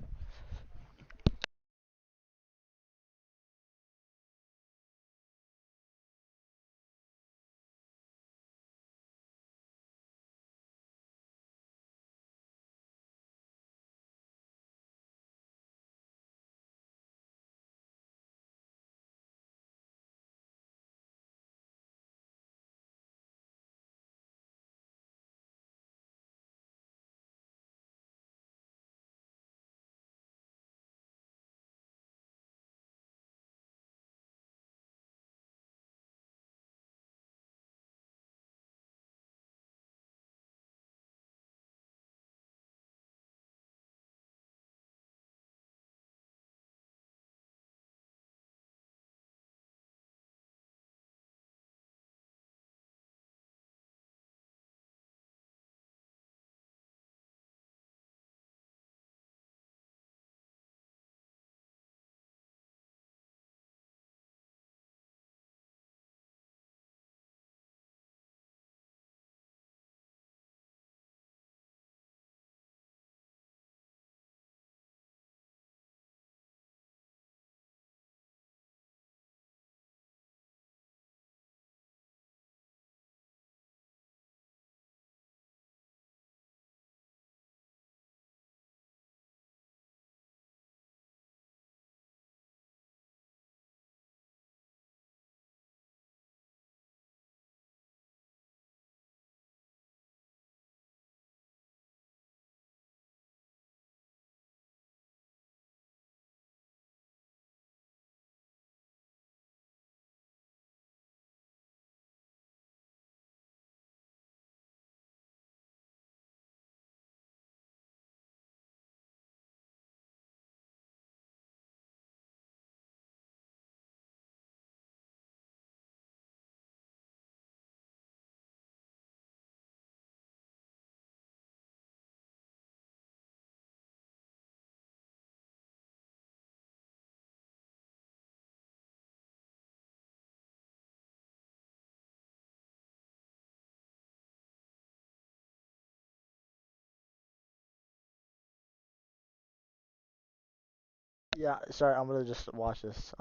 Yeah, sorry, I'm gonna just watch this.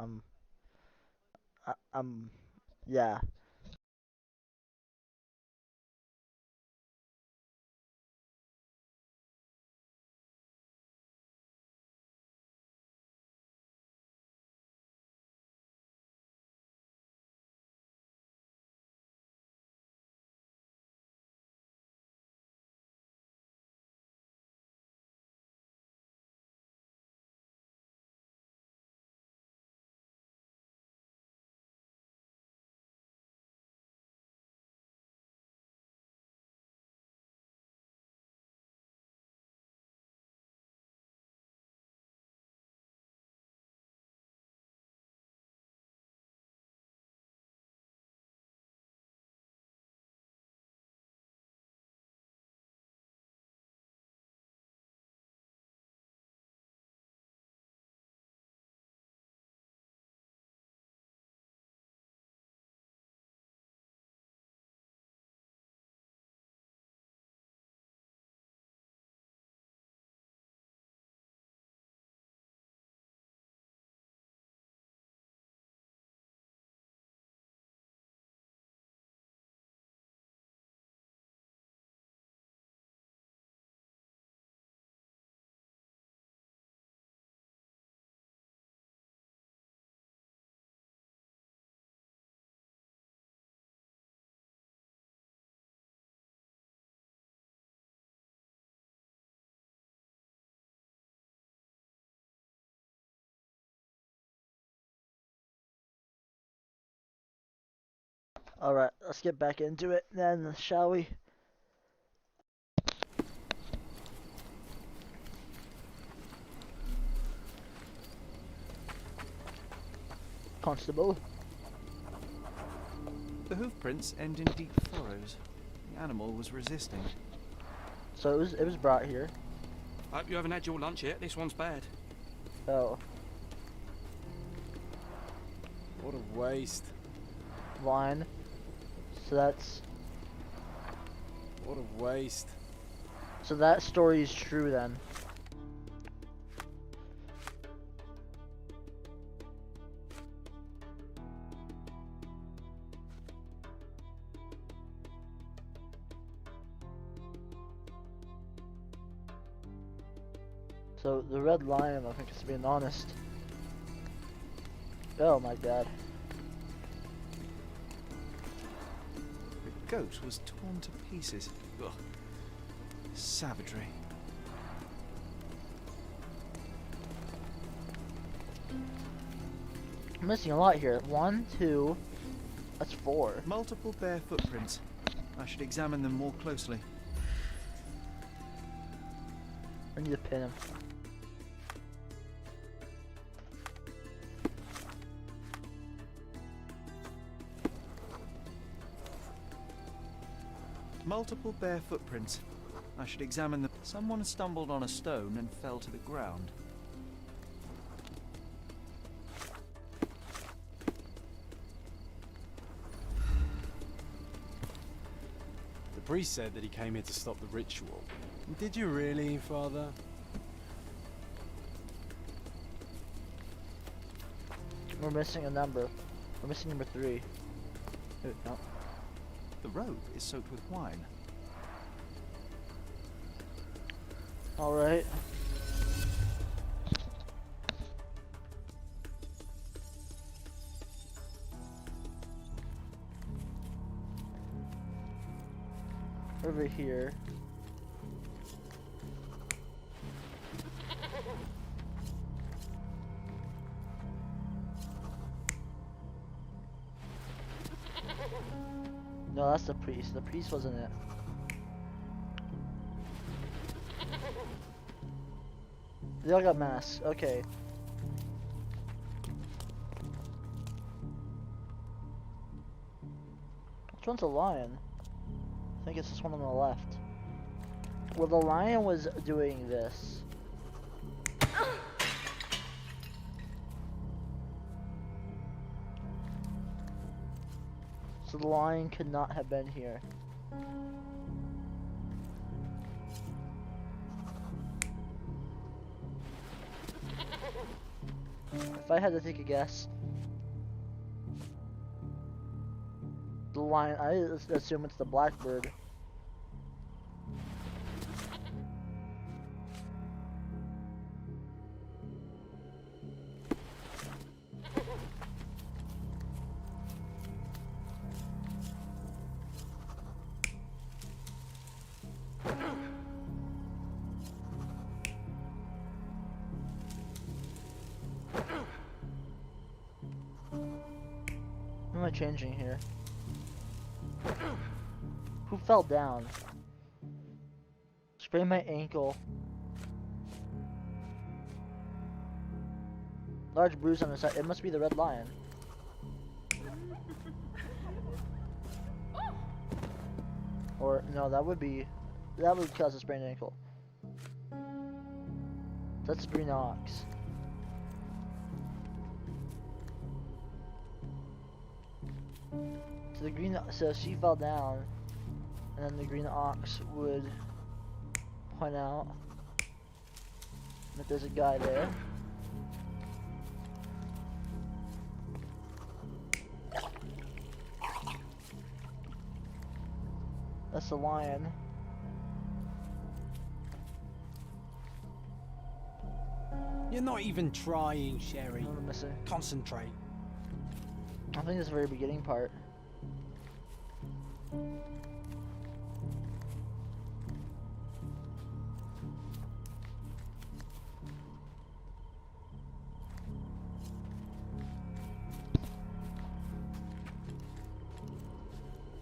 Yeah. Alright, let's get back into it then, shall we? Constable. The hoof prints end in deep furrows. The animal was resisting. So it was brought here. Hope you haven't had your lunch yet. This one's bad. Oh. What a waste. Line. So that's... What a waste. So that story is true then. So the red lion, I think, is being honest. Oh my god. The goat was torn to pieces. Ugh. Savagery. I'm missing a lot here. 1, 2, that's 4. Multiple bare footprints. I should examine them more closely. I need to pin him. Multiple bare footprints. I should examine them. Someone stumbled on a stone and fell to the ground. The priest said that he came here to stop the ritual. Did you really, Father? We're missing a number. We're missing number 3. No. The robe is soaked with wine. Alright. Over here. No, that's the priest. The priest wasn't it. They all got masks. Okay. Which one's a lion? I think it's this one on the left. Well, the lion was doing this. So the lion could not have been here. if I had to take a guess, the lion, I assume it's the blackbird. What am I changing here? Who fell down? Sprained my ankle. Large bruise on the side. It must be the red lion. Or no, that would cause a sprained ankle. That's green ox. So she fell down, and then the green ox would point out that there's a guy there. That's the lion. You're not even trying, Sherry. What am I missing? Concentrate. I think it's the very beginning part.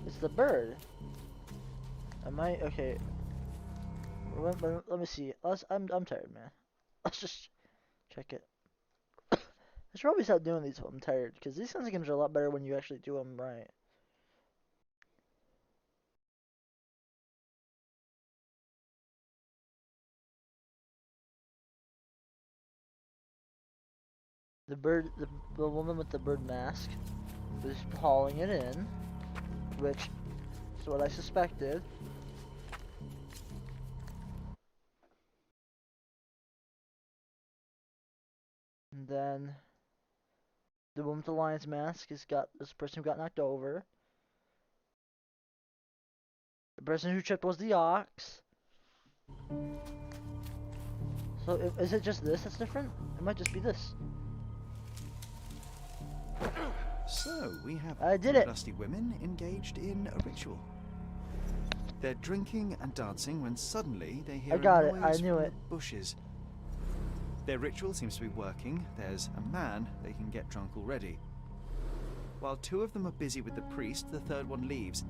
It's the bird. Am I okay? Let me see. I'm tired, man. Let's just check it. I should probably stop doing these when I'm tired, because these kinds of games are a lot better when you actually do them right. The bird, the woman with the bird mask was hauling it in, which is what I suspected. And then the woman with the lion's mask has got this person who got knocked over. The person who tripped was the ox. So is it just this that's different? It might just be this. So, we have dusty women engaged in a ritual. They're drinking and dancing when suddenly they hear a noise from the bushes. Their ritual seems to be working. There's a man they can get drunk already. While two of them are busy with the priest, the third one leaves.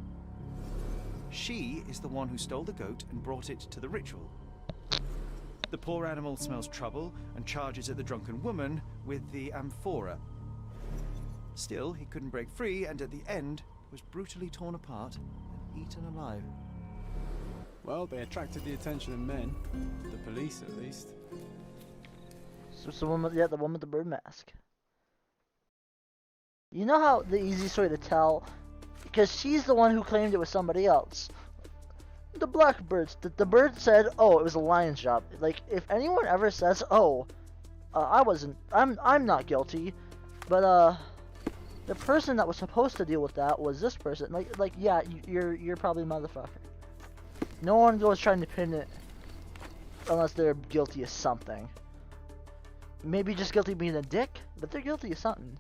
She is the one who stole the goat and brought it to the ritual. The poor animal smells trouble and charges at the drunken woman with the amphora. Still, he couldn't break free, and at the end was brutally torn apart and eaten alive. Well, they attracted the attention of men. The police, at least. So someone with, the one with the bird mask. You know how the easiest way to tell, because she's the one who claimed it was somebody else. The blackbirds, the bird said, "Oh, it was a lion's job." Like, if anyone ever says, "Oh, I'm not guilty," but the person that was supposed to deal with that was this person. Like, yeah, you're probably a motherfucker. No one goes trying to pin it unless they're guilty of something. Maybe just guilty of being a dick, but they're guilty of something.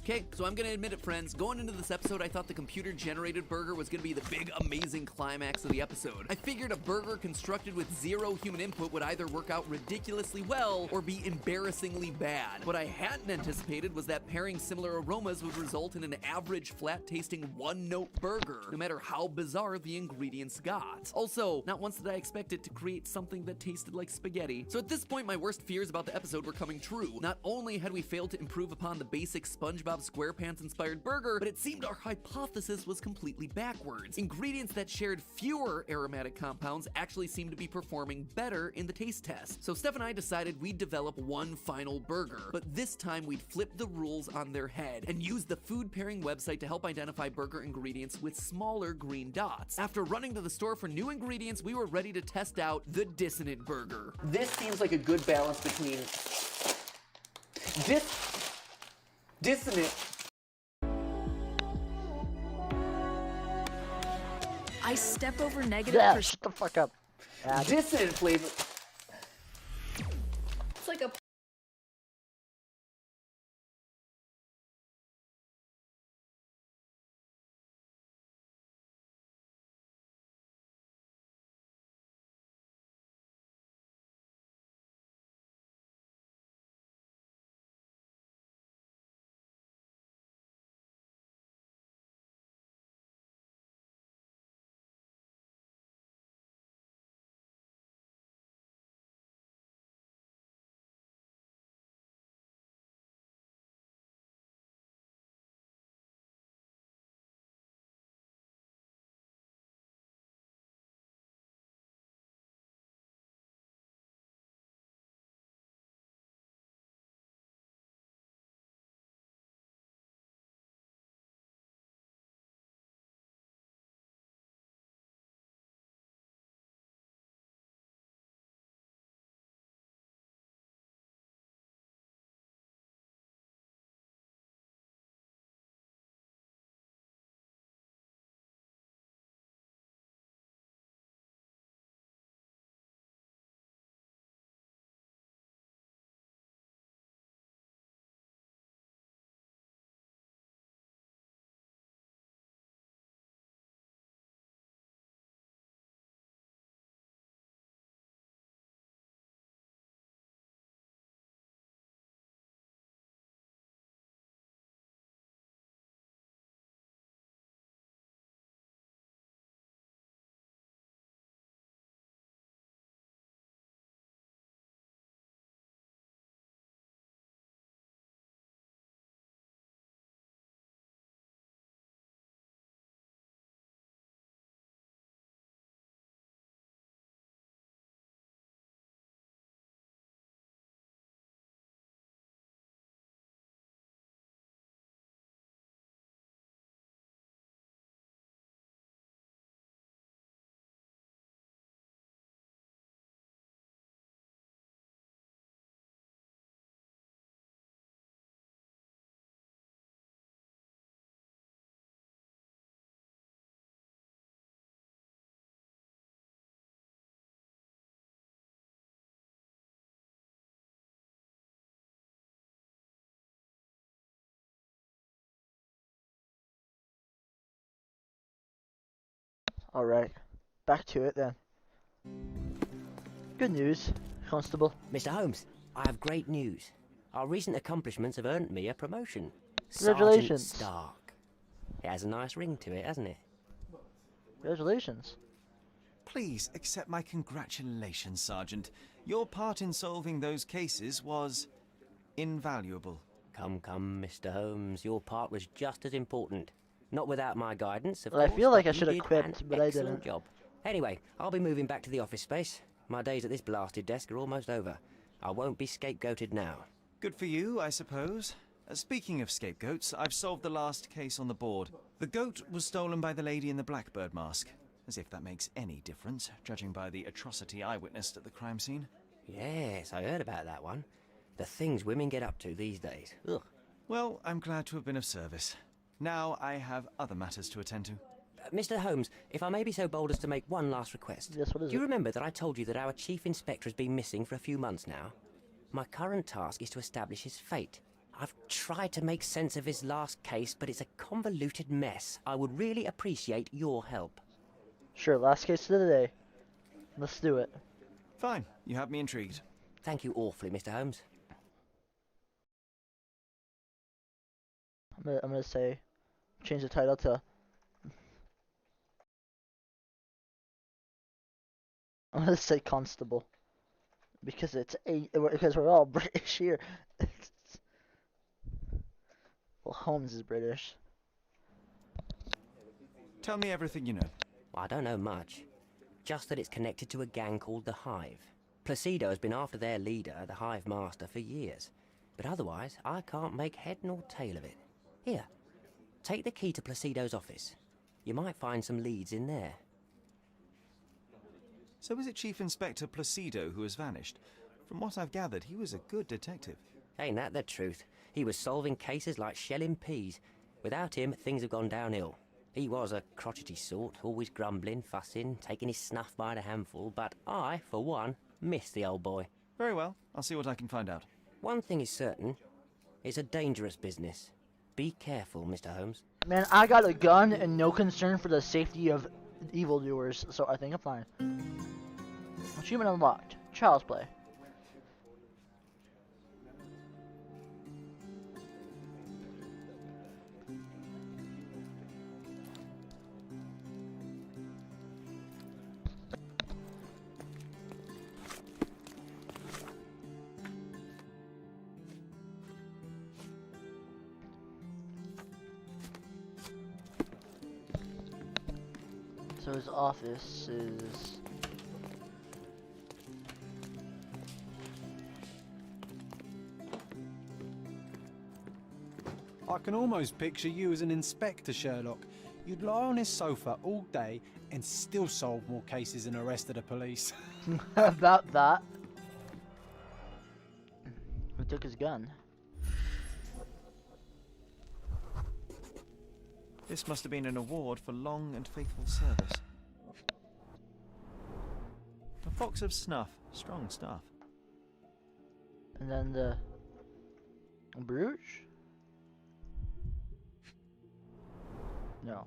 Okay, so I'm gonna admit it, friends. Going into this episode, I thought the computer-generated burger was gonna be the big, amazing climax of the episode. I figured a burger constructed with zero human input would either work out ridiculously well or be embarrassingly bad. What I hadn't anticipated was that pairing similar aromas would result in an average, flat-tasting, one-note burger, no matter how bizarre the ingredients got. Also, not once did I expect it to create something that tasted like spaghetti. So at this point, my worst fears about the episode were coming true. Not only had we failed to improve upon the basic SpongeBob SpongeBob SquarePants-inspired burger, but it seemed our hypothesis was completely backwards. Ingredients that shared fewer aromatic compounds actually seemed to be performing better in the taste test. So Steph and I decided we'd develop one final burger, but this time we'd flip the rules on their head and use the food pairing website to help identify burger ingredients with smaller green dots. After running to the store for new ingredients, we were ready to test out the dissonant burger. This seems like a good balance between dissonant. I step over negative. Yeah, shut the fuck up. Dissonant flavor. It's like a Alright, back to it then. Good news, Constable. Mr. Holmes, I have great news. Our recent accomplishments have earned me a promotion. Congratulations. Sergeant Stark. It has a nice ring to it, hasn't it? Congratulations. Please accept my congratulations, Sergeant. Your part in solving those cases was invaluable. Come, Mr. Holmes. Your part was just as important. Not without my guidance, of Well, I course, feel like I but you should have did quit, an but I excellent didn't. job. Anyway, I'll be moving back to the office space. My days at this blasted desk are almost over. I won't be scapegoated now. Good for you, I suppose. Speaking of scapegoats, I've solved the last case on the board. The goat was stolen by the lady in the blackbird mask. As if that makes any difference, judging by the atrocity I witnessed at the crime scene. Yes, I heard about that one. The things women get up to these days. Ugh. Well, I'm glad to have been of service. Now I have other matters to attend to. Mr. Holmes, if I may be so bold as to make one last request. Yes, what is Do you it? remember that I told you that our chief inspector has been missing for a few months now? My current task is to establish his fate. I've tried to make sense of his last case, but it's a convoluted mess. I would really appreciate your help. Sure, last case of the day. Let's do it. Fine, you have me intrigued. Thank you awfully, Mr. Holmes. I'm gonna say, change the title to. I'm gonna say Constable, because because we're all British here. Well, Holmes is British. Tell me everything you know. I don't know much. Just that it's connected to a gang called the Hive. Placido has been after their leader, the Hive Master, for years. But otherwise, I can't make head nor tail of it. Here, take the key to Placido's office. You might find some leads in there. So is it Chief Inspector Placido who has vanished? From what I've gathered, he was a good detective. Ain't that the truth? He was solving cases like shelling peas. Without him, things have gone downhill. He was a crotchety sort, always grumbling, fussing, taking his snuff by the handful, but I, for one, miss the old boy. Very well. I'll see what I can find out. One thing is certain. It's a dangerous business. Be careful, Mr. Holmes. Man, I got a gun and no concern for the safety of evildoers, so I think I'm fine. Achievement unlocked. Child's play. So his office is... I can almost picture you as an inspector, Sherlock. You'd lie on his sofa all day and still solve more cases than the rest of the police. About that. Who took his gun? This must have been an award for long and faithful service. A box of snuff. Strong stuff. And then the... Bruges? No.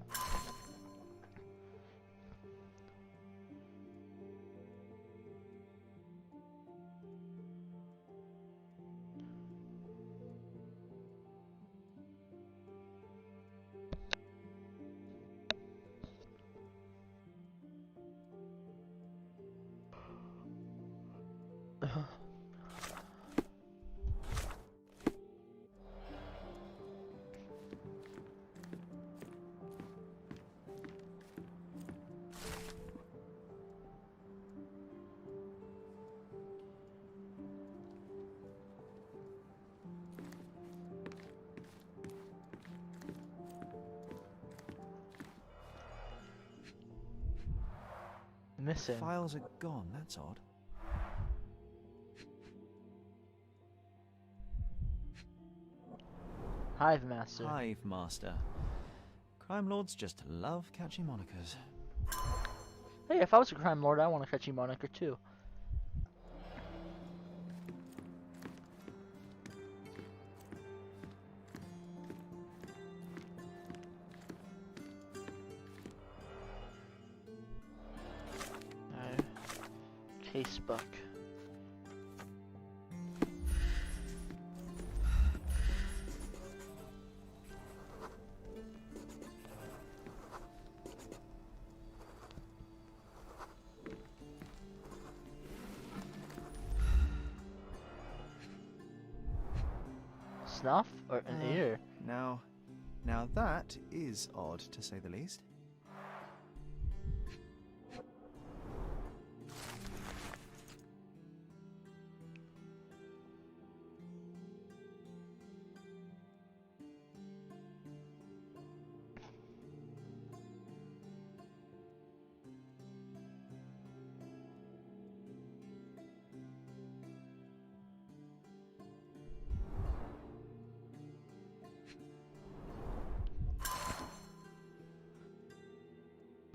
Missing. Files are gone, that's odd. Hive Master. Hive Master. Crime lords just love catchy monikers. Hey, if I was a crime lord, I want to catch a moniker too. Casebook. Snuff or an ear? Now that is odd, to say the least.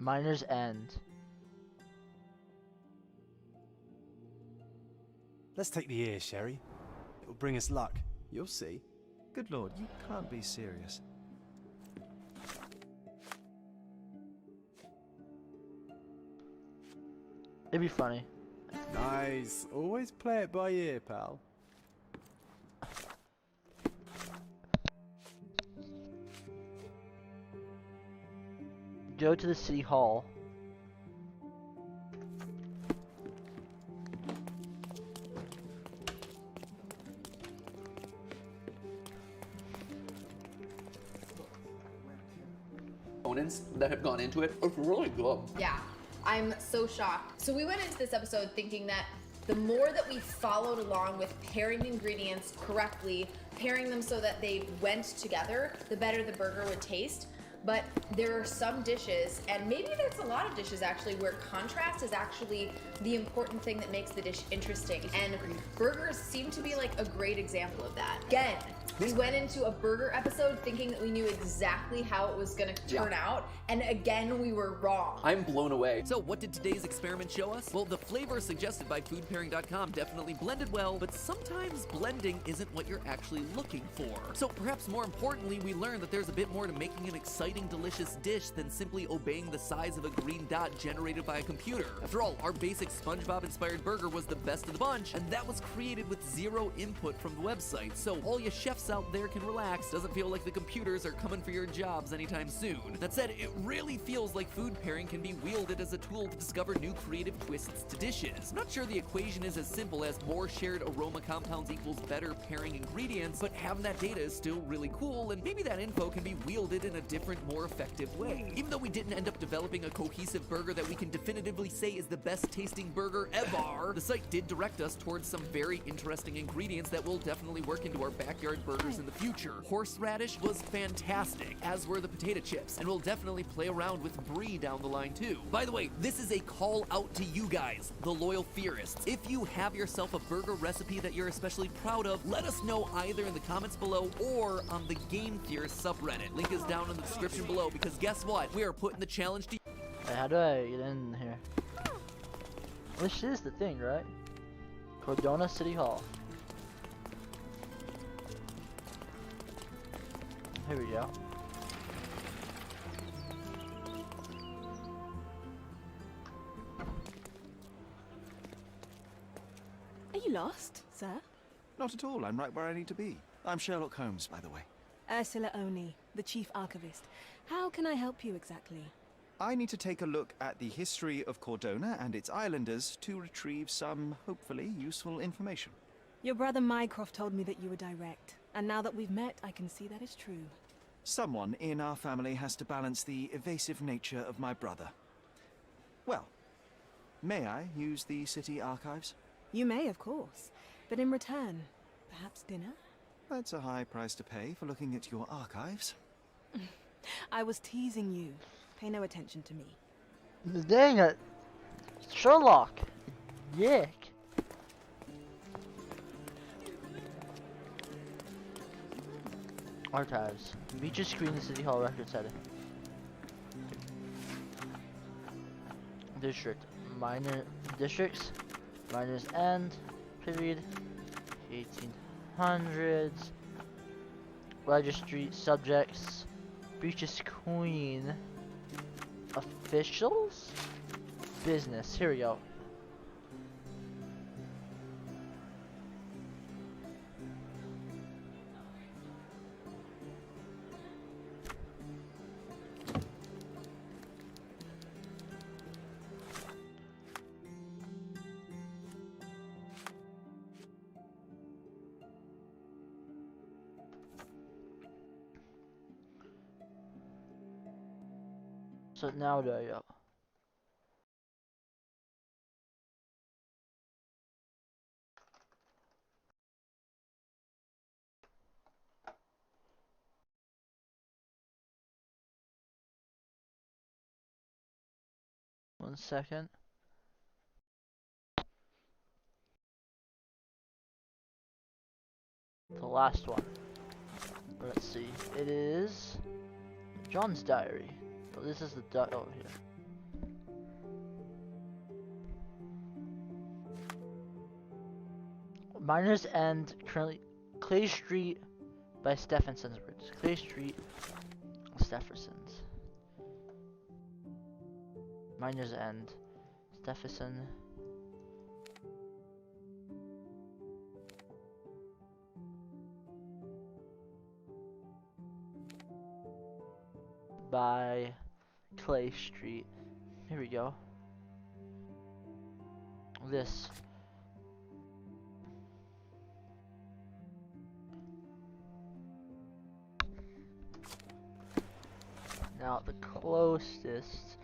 Miner's End. Let's take the ear, Sherry. It'll bring us luck. You'll see. Good lord, you can't be serious. It'd be funny. Nice. Always play it by ear, pal. Go to the city hall. components that have gone into it. It's really good. Yeah, I'm so shocked. So we went into this episode thinking that the more that we followed along with pairing ingredients correctly, pairing them so that they went together, the better the burger would taste. But there are some dishes, and maybe there's a lot of dishes actually, where contrast is actually the important thing that makes the dish interesting. And burgers seem to be like a great example of that. Again, we went into a burger episode thinking that we knew exactly how it was gonna turn out, and again, we were wrong. I'm blown away. So what did today's experiment show us? Well, the flavors suggested by foodpairing.com definitely blended well, but sometimes blending isn't what you're actually looking for. So perhaps more importantly, we learned that there's a bit more to making an exciting, delicious dish than simply obeying the size of a green dot generated by a computer. After all, our basic SpongeBob-inspired burger was the best of the bunch, and that was created with zero input from the website. So all you chefs out there can relax. Doesn't feel like the computers are coming for your jobs anytime soon. That said, it really feels like food pairing can be wielded as a tool to discover new creative twists to dishes. I'm not sure the equation is as simple as more shared aroma compounds equals better pairing ingredients, but having that data is still really cool, and maybe that info can be wielded in a different, more effective way. Even though we didn't end up developing a cohesive burger that we can definitively say is the best tasting burger ever, the site did direct us towards some very interesting ingredients that will definitely work into our backyard burgers in the future. Horseradish was fantastic, as were the potato chips, and we'll definitely play around with brie down the line too. By the way, this is a call out to you guys, the loyal theorists. If you have yourself a burger recipe that you're especially proud of, let us know either in the comments below or on the Game Theorist subreddit. Link is down in the description below, because guess what? We are putting the challenge to you. Hey, how do I get in here? This is the thing, right? Cordona City Hall. Here we go. Are you lost, sir? Not at all. I'm right where I need to be. I'm Sherlock Holmes, by the way. Ursula Oni, the chief archivist. How can I help you exactly? I need to take a look at the history of Cordona and its islanders to retrieve some, hopefully, useful information. Your brother Mycroft told me that you were direct, and now that we've met, I can see that is true. Someone in our family has to balance the evasive nature of my brother. Well, may I use the city archives? You may, of course, but in return, perhaps dinner? That's a high price to pay for looking at your archives. I was teasing you. Pay no attention to me. Dang it! Sherlock! Yuck! Archives. Feature screen the City Hall record setting. District. Minor districts. Miners End. Period. 1800s. Registry subjects. Beaches Queen. Officials? Business. Here we go. So now do I go? One second. The last one. Let's see. It is John's diary. So this is the oh here. Miners End, currently Clay Street by Stephenson's Bridge. Clay Street, Stephenson's. Miners End, Stephenson. By Clay Street. Here we go. This. Now the closest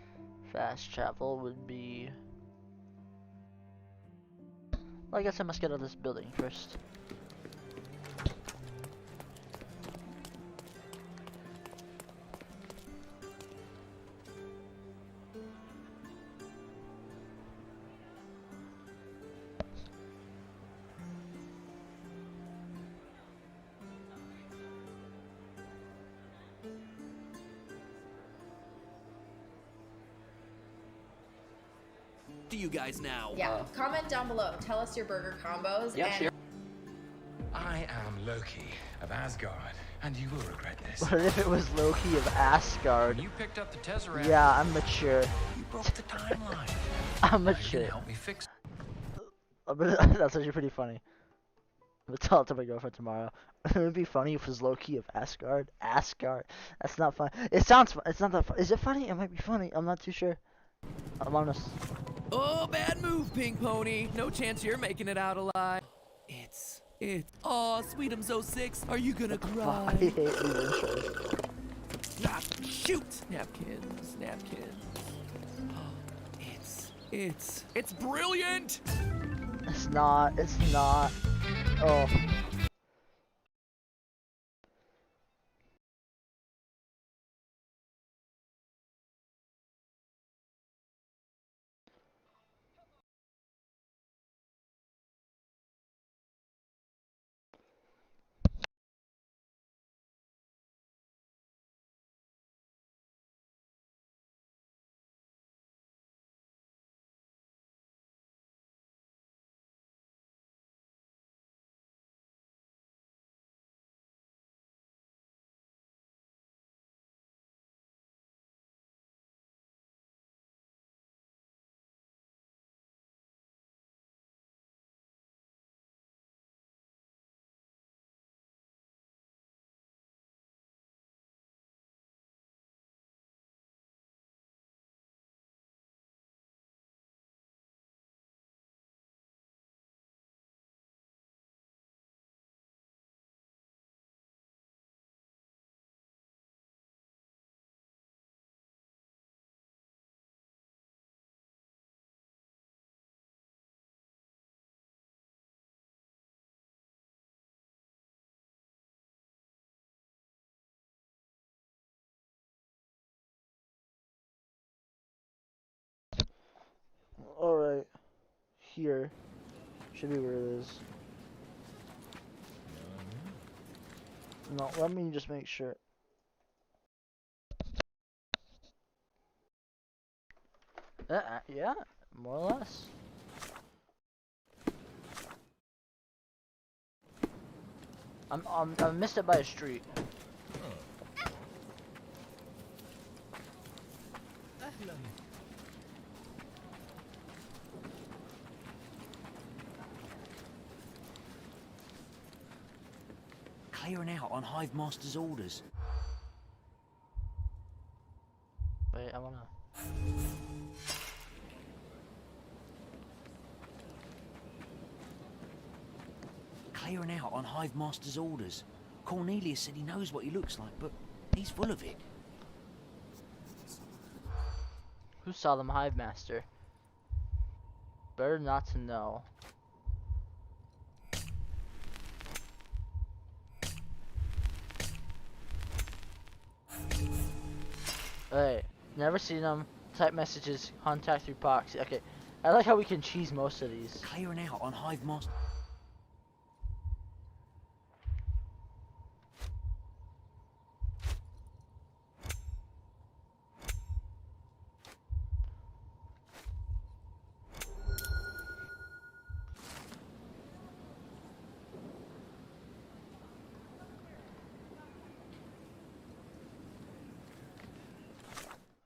fast travel would be... Well, I guess I must get out of this building first. To you guys now. Yeah, comment down below. Tell us your burger combos. Yeah, and sure. I am Loki of Asgard, and you will regret this. What if it was Loki of Asgard? You picked up the Tesseract. Yeah, I'm mature. You broke the timeline. I'm Now you mature. can help me fix. That's actually pretty funny. I'm gonna tell it to my girlfriend tomorrow. It would be funny if it was Loki of Asgard. Asgard. That's not fun. It sounds fun. It's not that fun. Is it funny? It might be funny. I'm not too sure. I'm honest. Oh, bad move, Pink Pony. No chance you're making it out alive. It's. Aw, Sweetums06, are you gonna cry? I hate these intros. Ah, shoot! Napkins. It's brilliant! It's not. Oh. Alright. Here. Should be where it is. No, let me just make sure. Yeah, more or less. I missed it by a street. Clearing out on Hive Master's orders. Wait, I wanna... Clearing out on Hive Master's orders. Cornelius said he knows what he looks like, but he's full of it. Who saw them, Hive Master? Better not to know. Hey, never seen them. Type messages, contact through proxy. Okay, I like how we can cheese most of these. Clearing out on Hive Master.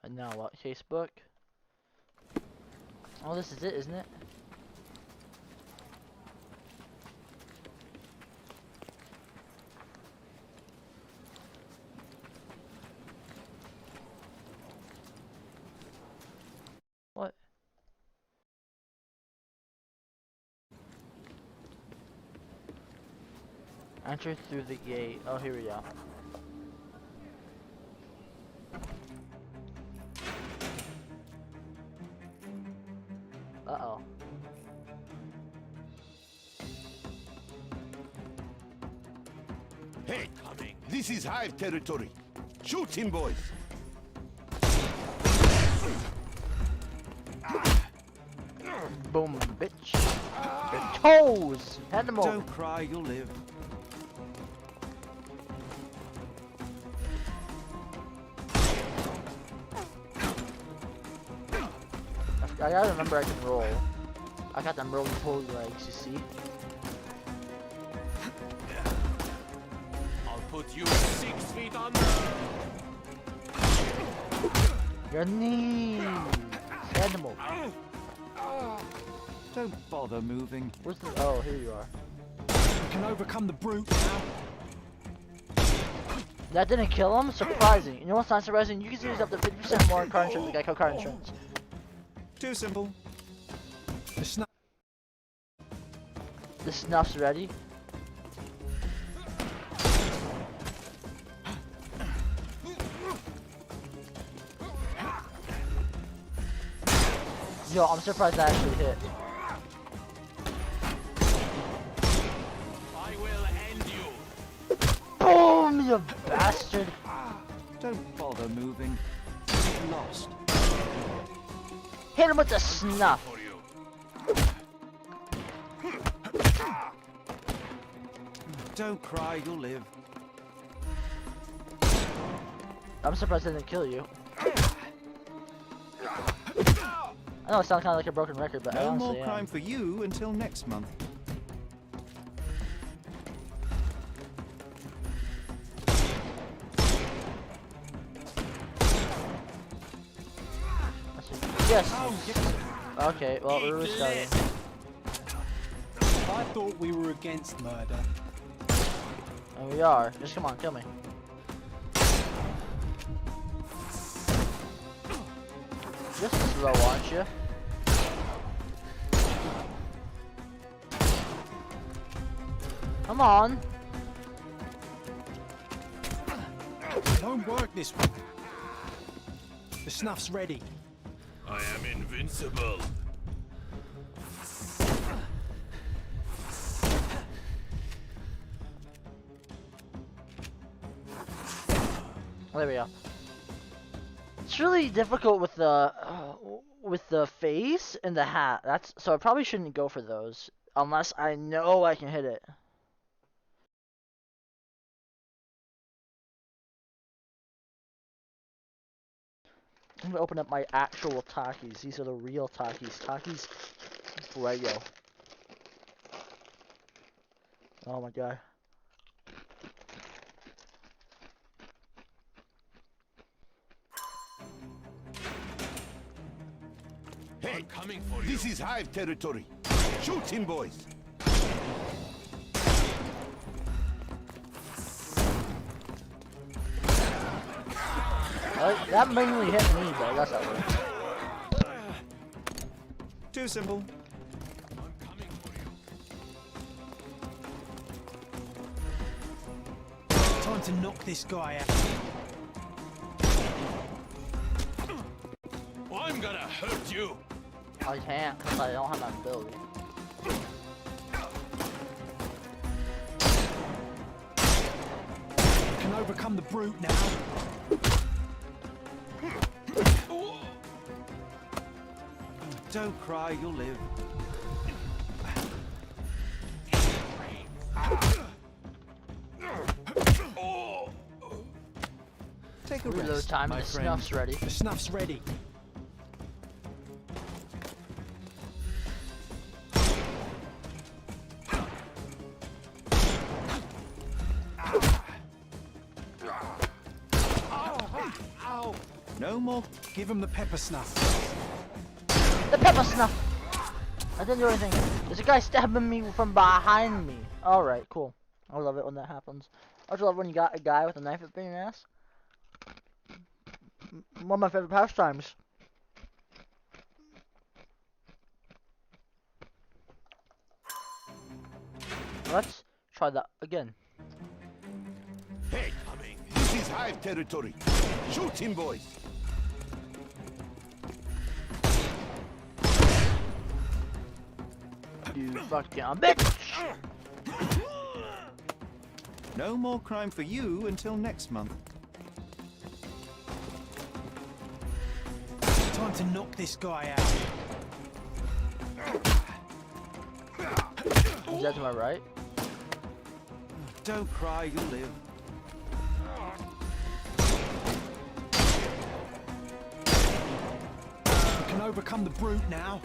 And now what? Casebook? Oh, this is it, isn't it? What? Enter through the gate. Oh, here we go. Uh-oh. Hey, this is Hive territory. Shoot him, boys. Boom, bitch. Your toes! Hand them over. Don't cry, you'll live. I gotta remember I can roll. I got them rolling pulley legs, you see? I'll put you 6 feet under. Your knees! Hand them over. Don't bother moving. Where's the... Oh, here you are. You can overcome the brute now. That didn't kill him? Surprising. You know what's not surprising? You can use up to 50% more car insurance than Geico car insurance. Too simple. The snuff's ready. Yo, I'm surprised that actually hit. I will end you. Boom, you bastard! Don't bother moving. You've lost. Hit him with the snuff. Don't cry, you'll live. I'm surprised it didn't kill you. I know it sounds kind of like a broken record, but I No honestly more crime for you until next month. Yes. Okay, well, we're restarting. I thought we were against murder. And we are. Just come on, kill me. This is slow, aren't you? Come on. Don't work this way. The snuff's ready. I am invincible. There we go. It's really difficult with the face and the hat. That's so I probably shouldn't go for those unless I know I can hit it. I'm gonna open up my actual Takis. These are the real Takis. Takis Fuego. Oh my god. Hey, this is Hive territory. Shoot him, boys. That mainly hit me, but that's not worth. Too simple. Time to knock this guy out. I'm gonna hurt you. I can't because I don't have that ability. You can overcome the brute now. Don't cry, you'll live. Take a Reload rest, time my and the friend. snuff's ready. The snuff's ready. No more. Give him the pepper snuff. The pepper snuff! I didn't do anything. There's a guy stabbing me from behind me. Alright, cool. I love it when that happens. I just love when you got a guy with a knife up in your ass. One of my favorite pastimes. Let's try that again. Hey, this is Hive territory. Shoot him, boys. you fucking bitch! No more crime for you until next month. Time to knock this guy out. Is that to my right? Don't cry, you'll live. We can overcome the brute now.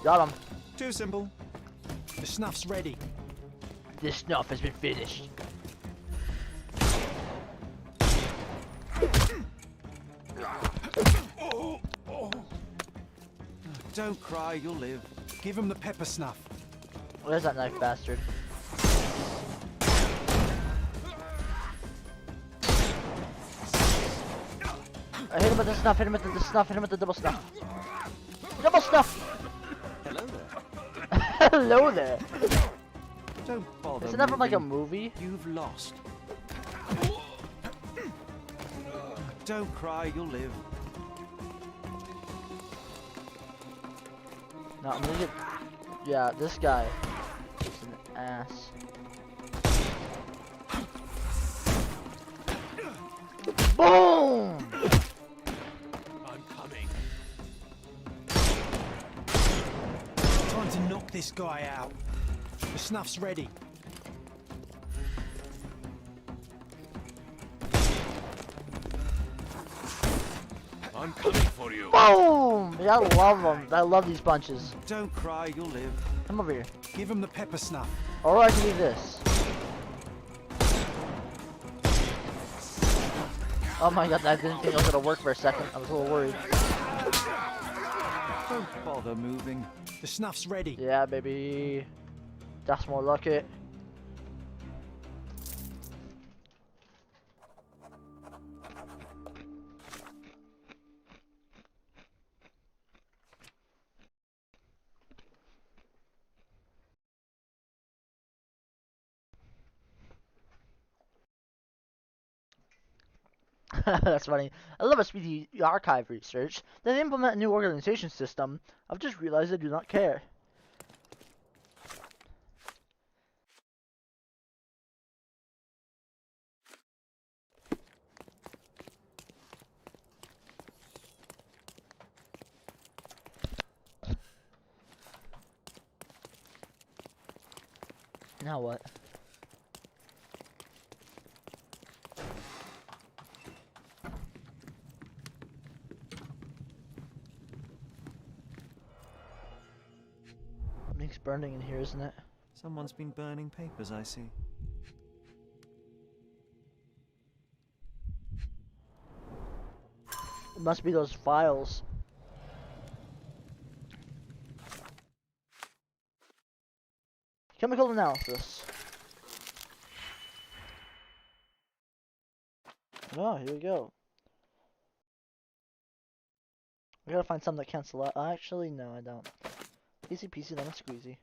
Got him. Too simple. The snuff's ready. This snuff has been finished. Don't cry, you'll live. Give him the pepper snuff. Where's that knife bastard? I hit him with the snuff, hit him with the snuff, hit him with the double snuff. Double snuff! Hello there. Hello there! Don't bother. Isn't that from like a moving. movie? You've lost. Don't cry, you'll live. No, I'm gonna get... Yeah, this guy is an ass. Boom! I'm coming. Time to knock this guy out. The snuff's ready. I'm coming for you. Boom! Yeah, I love them. I love these punches. Don't cry, you'll live. Come over here. Give him the pepper snuff. Or I can do this. Oh my god, I didn't think it was gonna work for a second. I was a little worried. Don't bother moving. The snuff's ready. Yeah, baby. That's more like it. That's funny. I love a speedy archive research. Then they implement a new organization system. I've just realized I do not care. Now what? Something's burning in here, isn't it? Someone's been burning papers, I see. It must be those files. Chemical analysis. Oh, here we go. We gotta find something that cancel out. Actually, no, I don't. Easy peasy, lemon squeezy.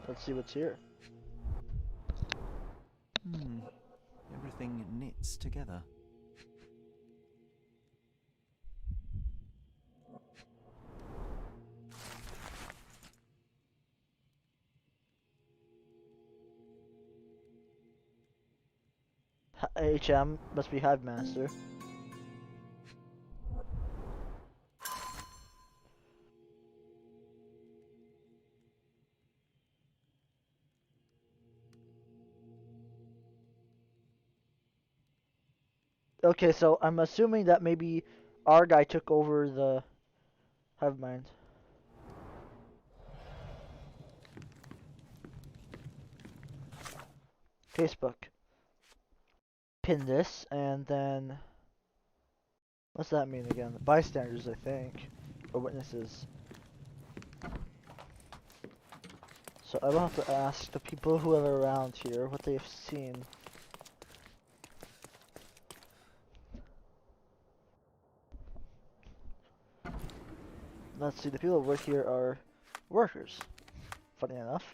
Let's see what's here. Everything knits together. HM must be Hive Master. Okay, so I'm assuming that maybe our guy took over the Hive Mind. Facebook. Pin this, and then what's that mean again? Bystanders, I think, or witnesses. So I will have to ask the people who are around here what they've seen. Let's see, the people who work here are workers, funny enough.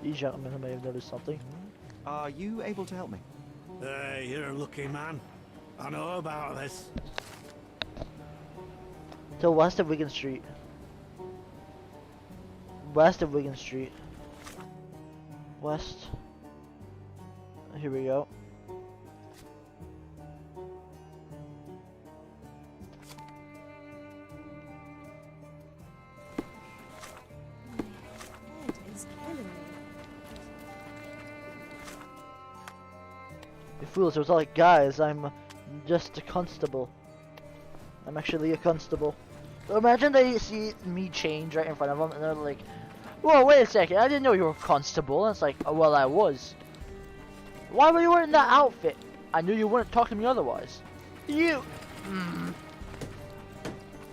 You gentlemen who may have noticed something. Are you able to help me? Hey, you're a lucky man. I know about this. To west of Wigan Street. West of Wigan Street. West. Here we go. You fools, I was like, guys, I'm just a constable. I'm actually a constable. Imagine they see me change right in front of them and they're like, whoa, wait a second, I didn't know you were a constable. And it's like, oh, well, I was. Why were you wearing that outfit? I knew you wouldn't talk to me otherwise. You...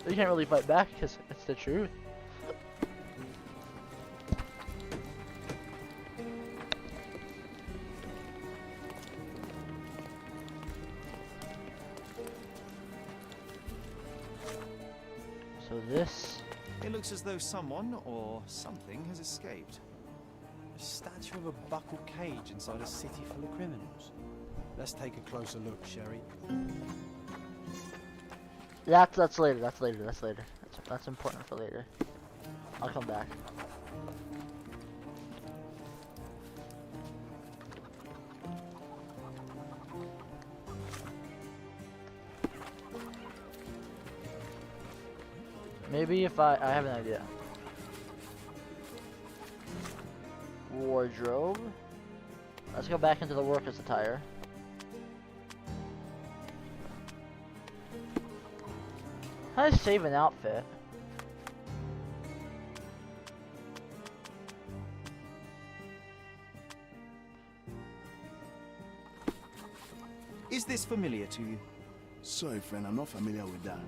You can't really fight back because it's the truth. So this... It looks as though someone or something has escaped. A statue of a buckled cage inside a city full of criminals. Let's take a closer look, Sherry. That's later. That's important for later. I'll come back. Maybe if I have an idea. Wardrobe. Let's go back into the worker's attire. How do I save an outfit? Is this familiar to you? Sorry, friend, I'm not familiar with that.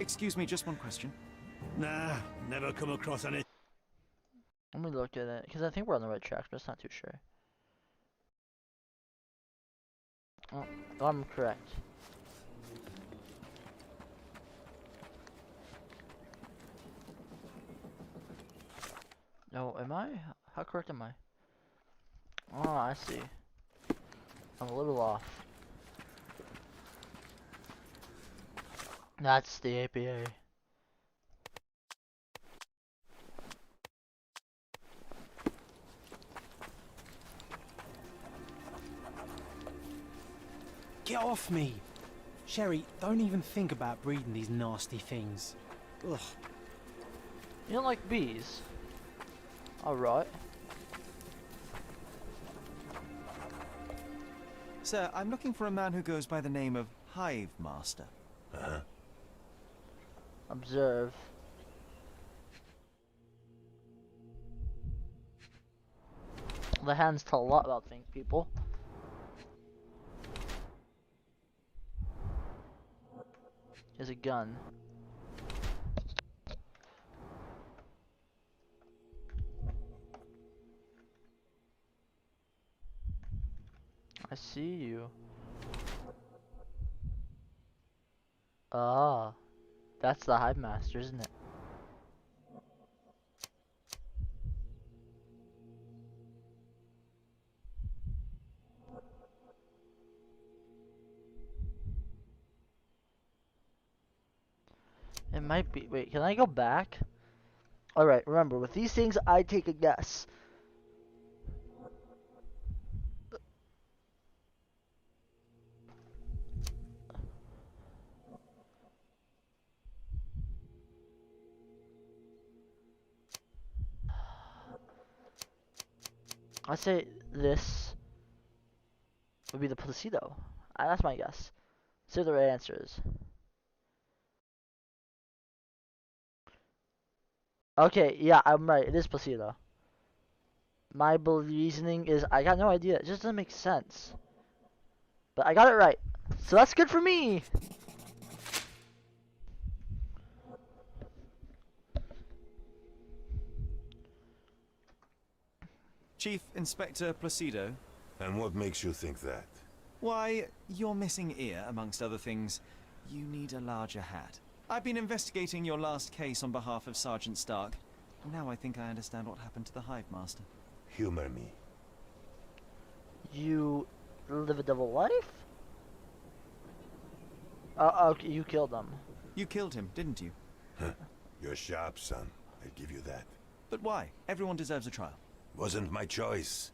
Excuse me, just one question. Nah, never come across any. Let me look at it, because I think we're on the right track, but it's not too sure. Oh, I'm correct. No, am I? How correct am I? Oh, I see. I'm a little off. That's the APA. Get off me! Sherry, don't even think about breeding these nasty things. Ugh. You don't like bees? Alright. Sir, I'm looking for a man who goes by the name of Hive Master. Observe. The hands tell a lot about things, people. Here's a gun. I see you. Ah, that's the Hive Master, isn't it? It might be. Wait, can I go back? Alright, remember, with these things, I take a guess. I say this would be the Placido. That's my guess. See what the right answer is. Okay, yeah, I'm right. It is Placido. My reasoning is I got no idea. It just doesn't make sense. But I got it right. So that's good for me. Chief Inspector Placido. And what makes you think that? Why, your missing ear, amongst other things. You need a larger hat. I've been investigating your last case on behalf of Sergeant Stark. Now I think I understand what happened to the Hive Master. Humor me. You live a double life? Okay, you killed him. You killed him, didn't you? Huh. You're sharp, son. I'll give you that. But why? Everyone deserves a trial. Wasn't my choice.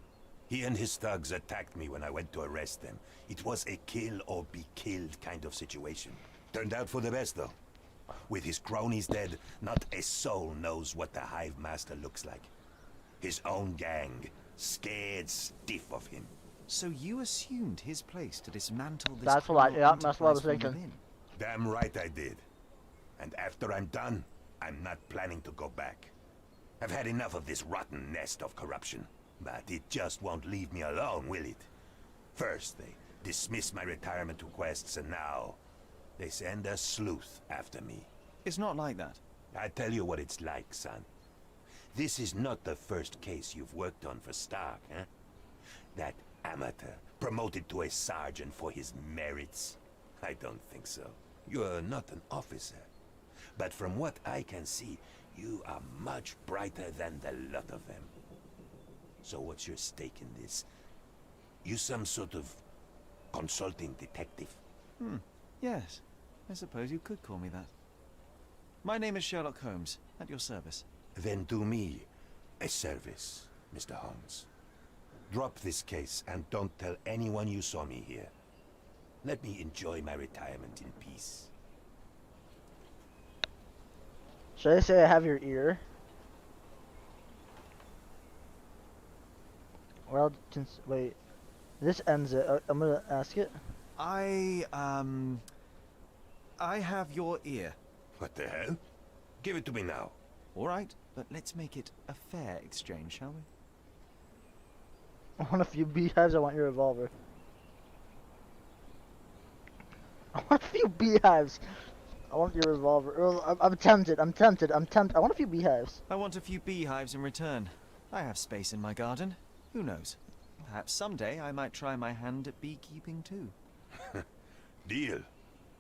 He and his thugs attacked me when I went to arrest them. It was a kill or be killed kind of situation. Turned out for the best, though. With his cronies dead, not a soul knows what the Hive Master looks like. His own gang, scared stiff of him. So you assumed his place to dismantle this. That's what that's what I was thinking. Damn right I did. And after I'm done, I'm not planning to go back. I've had enough of this rotten nest of corruption. But it just won't leave me alone, will it? First, they dismiss my retirement requests, and now they send a sleuth after me. It's not like that. I tell you what it's like, son. This is not the first case you've worked on for Stark, huh? That amateur promoted to a sergeant for his merits? I don't think so. You're not an officer. But from what I can see, you are much brighter than the lot of them. So what's your stake in this? You some sort of consulting detective? Yes. I suppose you could call me that. My name is Sherlock Holmes, at your service. Then do me a service, Mr. Holmes. Drop this case and don't tell anyone you saw me here. Let me enjoy my retirement in peace. Should I say I have your ear? Well, wait. This ends it. I'm gonna ask it. I have your ear. What the hell? Give it to me now. All right, but let's make it a fair exchange, shall we? I want a few beehives. I want your revolver. I want a few beehives. I want your revolver. I'm tempted. I'm tempted. I want a few beehives. I want a few beehives in return. I have space in my garden. Who knows? Perhaps someday I might try my hand at beekeeping too. Deal.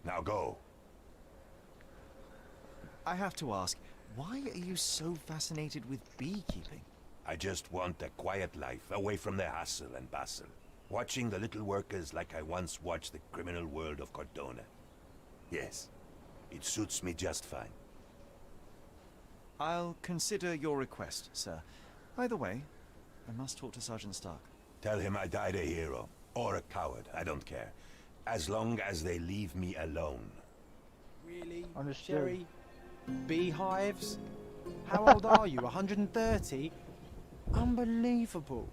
Now go. I have to ask, why are you so fascinated with beekeeping? I just want a quiet life, away from the hustle and bustle. Watching the little workers like I once watched the criminal world of Cordona. Yes, it suits me just fine. I'll consider your request, sir. Either way, I must talk to Sergeant Stark. Tell him I died a hero, or a coward, I don't care. As long as they leave me alone. Really? Understood. Jerry? Beehives? How old are you? 130? Unbelievable.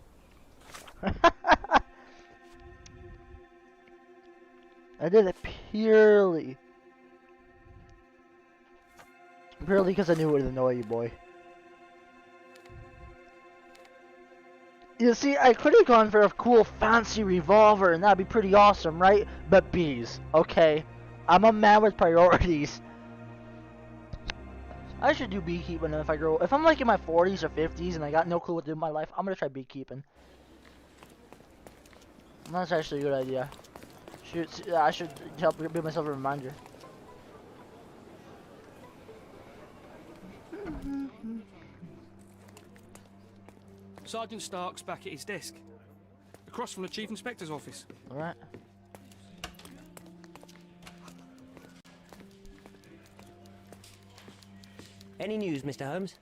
I did it purely because I knew it would annoy you, boy. You see, I could have gone for a cool, fancy revolver, and that'd be pretty awesome, right? But bees, okay? I'm a man with priorities. I should do beekeeping if I grow. If I'm like in my 40s or 50s and I got no clue what to do in my life, I'm gonna try beekeeping. That's actually a good idea. I should help give myself a reminder. Sergeant Stark's back at his desk, across from the Chief Inspector's office. Alright. Any news, Mr. Holmes?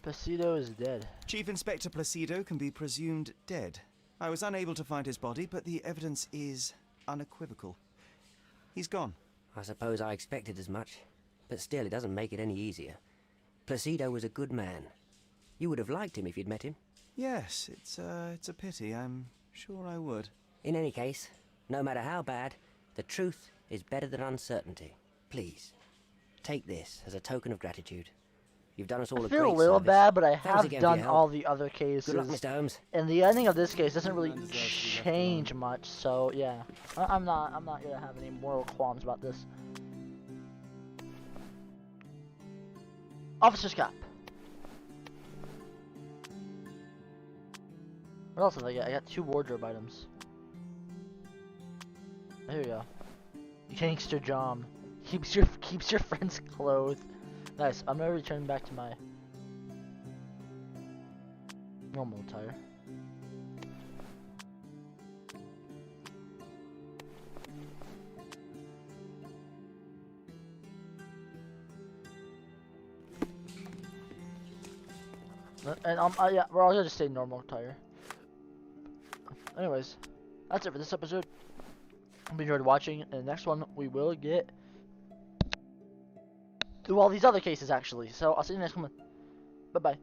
Placido is dead. Chief Inspector Placido can be presumed dead. I was unable to find his body, but the evidence is unequivocal. He's gone. I suppose I expected as much, but still it doesn't make it any easier. Placido was a good man. You would have liked him if you'd met him. Yes, it's a pity. I'm sure I would. In any case, no matter how bad, the truth is better than uncertainty. Please, take this as a token of gratitude. You've done us all I a feel great a little service. bad, but I Thanks have again for done your help. all the other cases. Good luck, Mr. Holmes. And the ending of this case doesn't really change much, so yeah. I'm not gonna have any moral qualms about this. Officer's cap. What else did I get? I got 2 wardrobe items. There you go. Gangster John keeps your friends clothed. Nice. I'm gonna return back to my normal attire. And yeah, we're all gonna just stay normal attire. Anyways, that's it for this episode. Hope you enjoyed watching. And the next one we will get through all these other cases actually. So I'll see you next one. Bye bye.